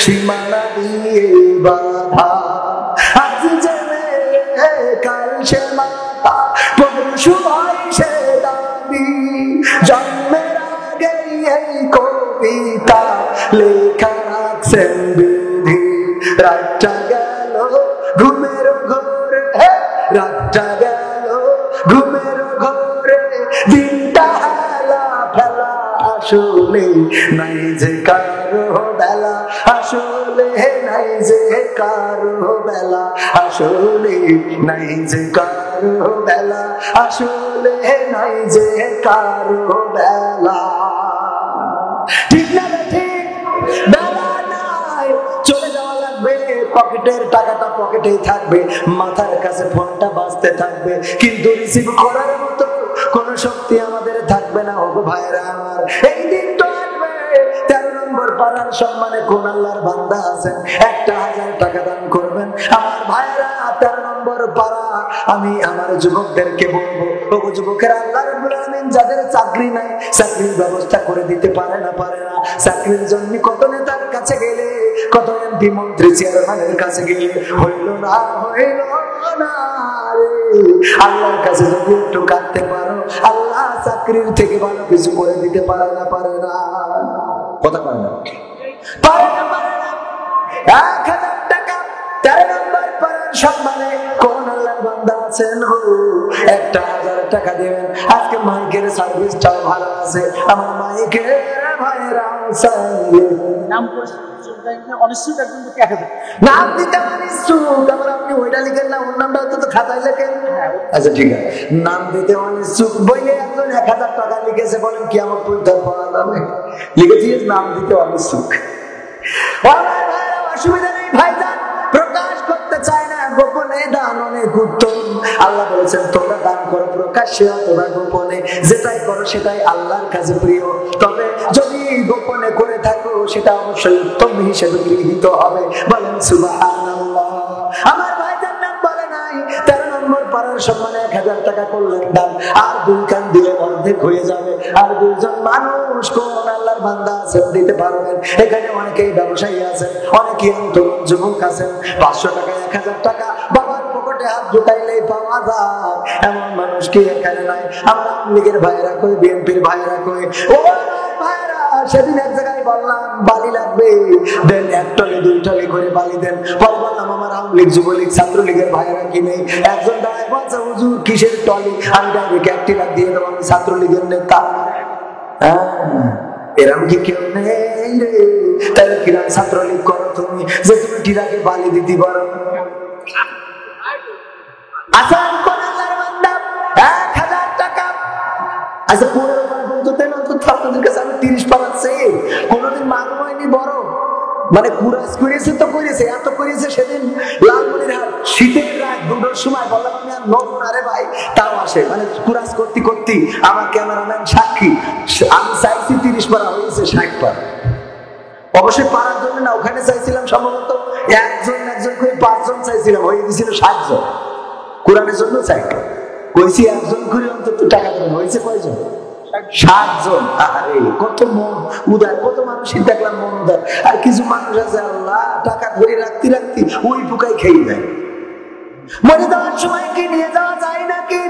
সীমানা দিয়ে বাধা। আজ যে কাল সে মাতা, পরশু হয় সে দাদি, জন্মের আগে এই কবিতা লেখা রাখছেন বিধি। রাতটা গেল ঘুমের ঘোরে, রাতটা গেল ঘুমের আসলে নাই যে কারো বেলা, আসলে নাই যে কারো বেলা, আসলে নাই যে কারো বেলা, আসলে নাই যে কারো বেলা। ঠিক না ঠিক? বেলা নাই, চলে যাওয়া লাগবে, পকেটের টাকাটা পকেটেই থাকবে, মাথার কাছে ফোনটা বাজতে থাকবে, কিন্তু রিসিভ করার মতো কোন শক্তি আমাদের থাকবে না। ও ভাইরা আমার, এই দিনটা আসবে। 13 নম্বর পাড়ার সম্মানে কোন আল্লাহর বান্দা আছেন 1000 টাকা দান করবেন? আমার ভাইরা, 13 নম্বর পাড়া, আমি আমার যুবকদেরকে বলবো, ও যুবকেরা, আল্লাহ রাব্বুল আলামিন যাদের চাকরি নাই, চাকরির ব্যবস্থা করে দিতে পারে না, চাকরির জন্য কত নেতার কাছে গেলে, কত এমপি মন্ত্রী চেয়ারম্যানের কাছে গেলে, হইল না রে। আল্লাহর কাছে যদি একটু কাঁদতে পারো, আল্লাহ চাকরির থেকে ভালো কিছু করে দিতে পারে না? কথা পারে না, পারে না। 1000 টাকা 13 নম্বর পাড়ার সম্মানে কোন আল্লাহর বান্দা আছেন গো, 1000 টাকা দিবেন। আজকে মাইকের সার্ভিসটাও ভালো আছে, আমার মাইকের ভাইরা
নাম অনিশ্চিত একজন 1000
নাম দিতে অনিচ্ছুক। আবার আপনি ওইটা লিখেন না, ওর নামটা তো খাতায় লেখেন। আচ্ছা ঠিক আছে, নাম দিতে অনিচ্ছুক বইলে একজন 1000 টাকা লিখেছে, বলেন কি আমার পরীক্ষা পাওয়া যাবে? লিখেছিস নাম দিতে অনিচ্ছুক। অসুবিধা নেই ভাইজান, প্রকাশ করতে চায় না, গোপনে দান অনেক উত্তম। আল্লাহ বলেছেন তোমরা দান করো প্রকাশ্যে অথবা গোপনে, যেটাই করো সেটাই আল্লাহর কাছে প্রিয়। তবে যদি গোপনে করে থাকো সেটা অবশ্যই উত্তম হিসেবে গৃহীত হবে। বলেন সুবহানাল্লাহ। আমার ভাইজান নাম বলে নাই, 13 নম্বর পাড়ার সম্মানে 1000 টাকা করলেন দান, আর 2 কান দিলে অর্ধেক হয়ে যাবে। আর 2জন মানুষ কোন আল্লাহর বান্দা আছেন দিতে পারবেন? এখানে অনেকেই ব্যবসায়ী আছেন, অনেকেই তরুণ যুবক আছেন। 500 টাকা 1000 টাকা বাবার পকেটে হাত ঢুকাইলেই পাওয়া যায়, এমন মানুষ কি এখানে নাই? আমরা আওয়ামী লীগের ভাইরা কই, বিএনপির ভাইরা কই? ও ভাইরা, সেদিন এক জায়গায় বললাম বালি লাগবে, দেন 1 টলি 2 টলি করে বালি দেন। পরে বললাম আমার আওয়ামী লীগ, যুবলীগ, ছাত্রলীগের ভাইরা কি নেই? একজন দাঁড়ায় বলছে হুজুর কিসের টলি? আমি ডাইরেক্ট 1 টিলা দিয়ে দেবো, আমি ছাত্রলীগের নেতা। এরম কি কেউ নেই রে? তাহলে কিরাম ছাত্রলীগ করো তুমি, যে তুমি টিরাকে বালি দিতে পারো? আসান কোন আল্লাহর বান্দা 1000 টাকা, আচ্ছা 15 পারা পর্যন্ত দেন অন্তত। আপনাদের কাছে আমি 30 পারাচ্ছি, কোনোদিন মাগো হয়নি বড়, মানে কুরাস করেছে তো করেছে, এত করেছে। সেদিন লালমনিরহাট শীতের রাত 2টার সময় বললাম আমি আর নব না রে ভাই, তাও আসে, মানে কুরাস করতে করতে আমার ক্যামেরাম্যান সাক্ষী, আমি চাইছি 30 পারা, হয়েছে 60 পারা। অবশ্যই পারার জন্য না, ওখানে চাইছিলাম সম্ভবত একজন করে 5 জন চাইছিলাম, হয়ে গেছিল 60 জন। কোরআনের জন্য চাই কইছি একজন করে অন্তত টাকা দেবেন, হয়েছে কয়জন? 60 জন। আরে কত মন উদার, কত মানুষই দেখলাম মন উদার। আর কিছু মানুষ আছে আল্লাহ টাকা ধরে রাখতে ওই পোকাই খেয়ে যায়। মরে যাওয়ার সময় কি নিয়ে যাওয়া যায় নাকি?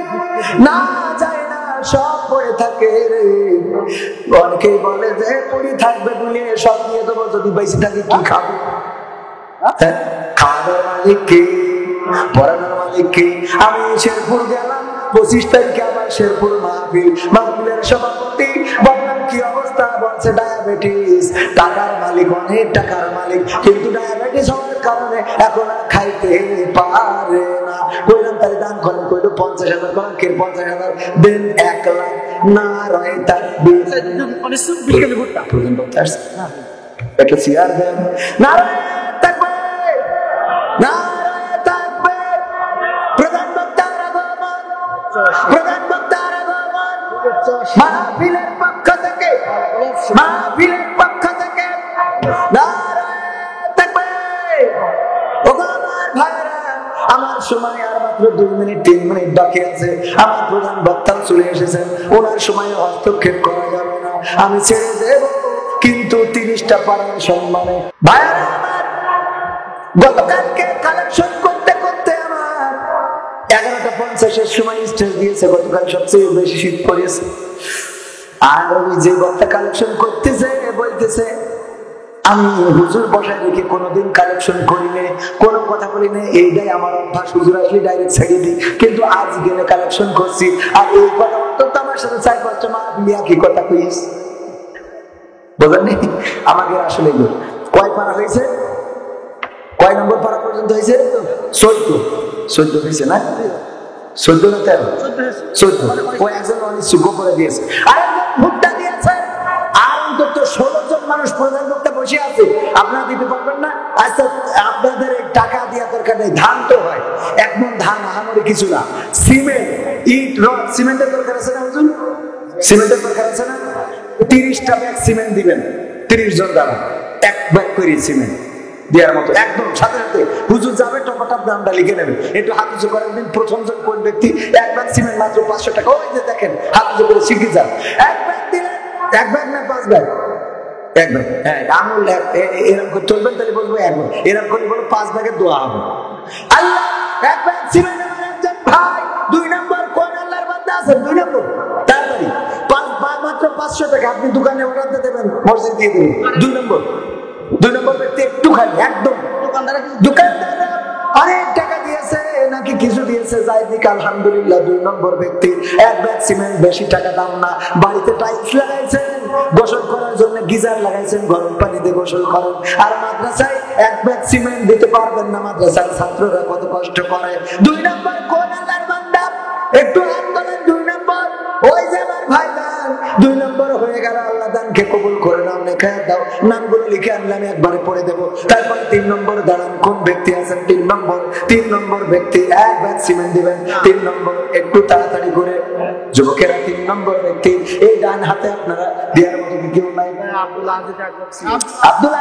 না, যায় না, সব পড়ে থাকে রে। অনেকেই বলে যে পড়ে থাকবে দুনিয়া, সব নিয়ে দেবো, যদি বেঁচে থাকি কি খাবো? খাওয়ানোর মালিক কে, পড়ানোর মালিক কে? আমি শেরপুর গেলাম 25 তারিখে, আমার শেরপুর মাহফিলের সভাপতি, বললাম কি অবস্থা? বলছে ডায়াবেটিস। টাকার মালিক, অনেক টাকার মালিক, কিন্তু ডায়াবেটিস হওয়ার কারণে এখন আর খাইতে পারে না। কইলাম তাহলে দান করেন, কইল 50,000 করেন, কে 50,000 দেন 1 লাখ। না রয়ে থাকবে একটা চেয়ার দেন, না রয়ে থাকবে, না রয়ে থাকবে। প্রধান বক্তার আগমন, প্রধান বক্তার আগমন, মাহফিলের পক্ষ থেকে, মাহফিলের পক্ষ থেকে না রয়ে থাকবে। ওগো আমার ভাইরা, আমার সময় আর মাত্র 2 মিনিট 3 মিনিট বাকি আছে। আমার প্রধান বক্তা চলে এসেছেন, ওনার সময় হস্তক্ষেপ করা যাবে না, আমি ছেড়ে দেব। কিন্তু 30টা পাড়ার সম্মানে ভাইরা আমার, গতকালকে কালেকশন করতে করতে আমার 11:50 সময় স্টেজ দিয়েছে। গতকাল সবচেয়ে বেশি শীত পড়েছে। আর ওই যে বক্তা কালেকশন করতেছে বলতেছে আমি হুজুর বসায় রেখে কোনোদিন কালেকশন করি না, কোনো কথা বলি না, এইটাই আমার অভ্যাস। হুজুর আসলে ডাইরেক্ট ছেড়ে দিই, কিন্তু আজ গেলে কালেকশন করছি। আর এই কথা অন্তত আমার সাথে 4-5টা মাহফিল কি কথা কইস। বোঝেননি? আমাকে আসলে কয় পারা হয়েছে, কয় নম্বর পারা পর্যন্ত হয়েছে? 14 হয়েছে না? 14 না 13? 14। ও একজন অনিচ্ছুক করে দিয়েছে, আরেকজন ভুট্টা দিয়েছে, আর অন্তত 16 জন মানুষ প্রধান বক্তা বসে আছে। আপনারা দিতে পারবেন না? আচ্ছা, আপনাদের টাকা দেওয়া দরকার নেই, ধান তো হয়, 1 মণ ধান আহামরি কিছু না। সিমেন্ট, ইট, রড, সিমেন্টের দরকার আছে না হুজুর? সিমেন্টের দরকার আছে না? 30টা ব্যাগ সিমেন্ট দিবেন, 30 জন দ্বারা 1 ব্যাগ করে সিমেন্ট দেওয়ার মতো, একদম সাথে সাথে হুজুর যাবে, টপাটাপ দামটা লিখে নেবেন। একটু হাত উঁচু করেন দিন। প্রথম জন কোন ব্যক্তি 1 ব্যাগ সিমেন্ট মাত্র 500 টাকা। ওই যে দেখেন, হাত উঁচু করে শিখে যান। 1 ব্যাগ দিলেন, 1 ব্যাগ না 5 ব্যাগ? 1 ব্যাগ। হ্যাঁ, আঙুল এরকম করে চলবেন, তাহলে বলবো 1 ব্যাগ। এরকম করে বলো 5 ব্যাগের দোয়া হবে। আল্লাহ 1 ব্যাগ সিমেন্ট আমার একজন ভাই 2 নম্বর কোন আল্লাহর বান্দা আছেন? 2 নম্বর তাড়াতাড়ি মাত্র 500 টাকা আপনি দোকানে অর্ডার দিয়ে দেবেন, মসজিদ দিয়ে দেবেন। 2 নম্বর ব্যক্তি একটু খালি একদম দোকানদার অনেক টাকা দিয়েছে নাকি কিছু দিয়েছে, যাই দিক আলহামদুলিল্লাহ। 2 নম্বর ব্যক্তি 1 ব্যাগ সিমেন্ট, বেশি টাকা দাম না। বাড়িতে টাইলস লাগাইছেন, গোসল করার জন্য গিজার লাগাইছেন, গরম পানি দিয়ে গোসল করেন। আর মাদ্রাসায় 1 ব্যাগ সিমেন্ট দিতে পারবেন না, মাদ্রাসার ছাত্ররা কত কষ্ট করে। 2 নম্বর কোন আল্লাহর বান্দা? একটু আন্দোলন। 2 নম্বর ওই যে আমার ভাই দান 2 নম্বর হয়ে গেল, আল্লাহ দানকে কবুল করে নাও, লেখা দাও, নামগুলো লিখে আনলাম, একবারে পড়ে দেবো। তারপরে 3 নম্বর দাঁড়ান, কোন ব্যক্তি আছেন? 3 নম্বর ব্যক্তি 1 ব্যাগ সিমেন্ট দিবেন। 3 নম্বর একটু তাড়াতাড়ি করে যুবকেরা। 3 নম্বর ব্যক্তি এই ডান হাতে আপনারা দেওয়ার মতো কেউ নাই? আব্দুল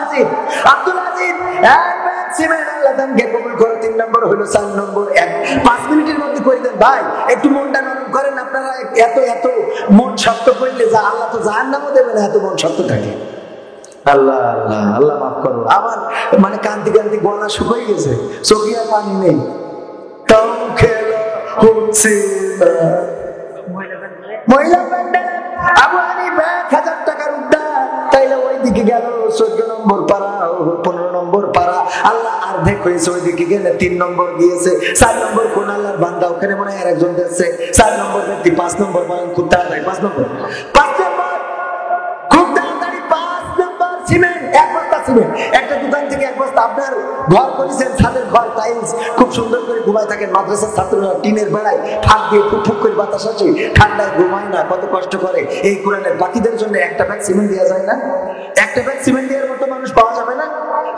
আজিজ 1 ব্যাগ সিমেন্ট, আল্লাহ দানকে কবুল করে। 3 নম্বর হলো 4 নম্বর 5 মিনিটের মধ্যে করে দেন। ভাই একটু মনটা নরম করেন, আপনারা এত মন শক্ত করলে যা আল্লাহ তো জাহান্নামও দেবে না, এত মন শক্ত থাকে। আল্লাহ আল্লাহ আল্লাহ মাফ করো। আমার মানে কান্তি গলা শুকিয়ে গেছে, চোখে আর পানি নেই। তাও খেলা হচ্ছে না। মহিলা প্যান্ডেল আবু হানিফা 1000 টাকার উদ্ধার, তাইলে ওই দিকে গেল 14 নম্বর পারা, 15 নম্বর পারা। আল্লাহ অর্ধেক হয়েছে, ওই দিকে গেলে 3 নম্বর গিয়েছে। 4 নম্বর কোন আল্লাহর বান্দা? ওখানে মনে হয় আরেকজন যাচ্ছে। 4 নম্বর ব্যক্তি 5 নম্বর বলেন খুব তাড়াতাড়ি। 5 নম্বর খুব তাড়াতাড়ি। 5 নম্বর সিমেন্ট, 1 বস্তা সিমেন্ট। একটা দোকান থেকে 1 বস্তা। আপনার ঘর করেছেন, ছাদের ঘর, টাইলস, খুব সুন্দর করে ঘুমায় থাকেন। মাদ্রাসার ছাত্ররা টিনের বেড়ায় ফাঁক দিয়ে ফুক করে বাতাস আসে, ঠান্ডায় ঘুমায় না, কত কষ্ট করে। এই কোরআনের বাকিদের জন্য 1টা ব্যাগ সিমেন্ট দেওয়া যায় না? 1টা ব্যাগ সিমেন্ট দেওয়ার মতো মানুষ পাওয়া যাবে না?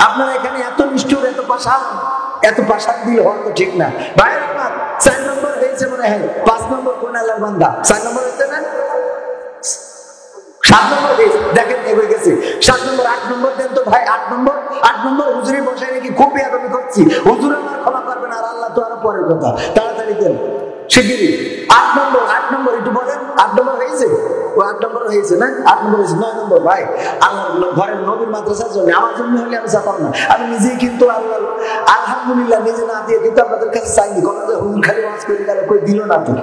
আপনারা এখানে এত নিষ্ঠুর, এত পাশান দিল হওয়া তো ঠিক না। ভাইয়ের আমার 4 নম্বর হয়েছে মনে হয়। 5 নম্বর কোন আল্লাহর বান্দা? 4 নম্বর হচ্ছে না? 7 নম্বর দেখেন এগিয়ে গেছে। 7 নম্বর 8 নম্বর দেন তো ভাই। 8 নম্বর হুজুরি বসায় নাকি খুব বেয়াদবি করছি, হুজুর আমার ক্ষমা করবেন, আর আল্লাহ তো আরো পরের কথা। তাড়াতাড়ি দেন শিগগিরই। 8 নম্বর একটু বলেন। 8 নম্বর হয়েছে? ও 8 নম্বর হয়েছে না? 8 নম্বর হয়েছে। 9 নম্বর ভাই আল্লাহ ঘরের নবীর মাদ্রাসার জন্য, আমার জন্য হলে আমি চাপাম না। আমি নিজেই কিন্তু আল্লাহ আলহামদুলিল্লাহ নিজে না দিয়ে কিন্তু আপনাদের কাছে চাইনি। কথা যে হুজুর খালি ওয়াজ করে গেল, কই দিল না তো।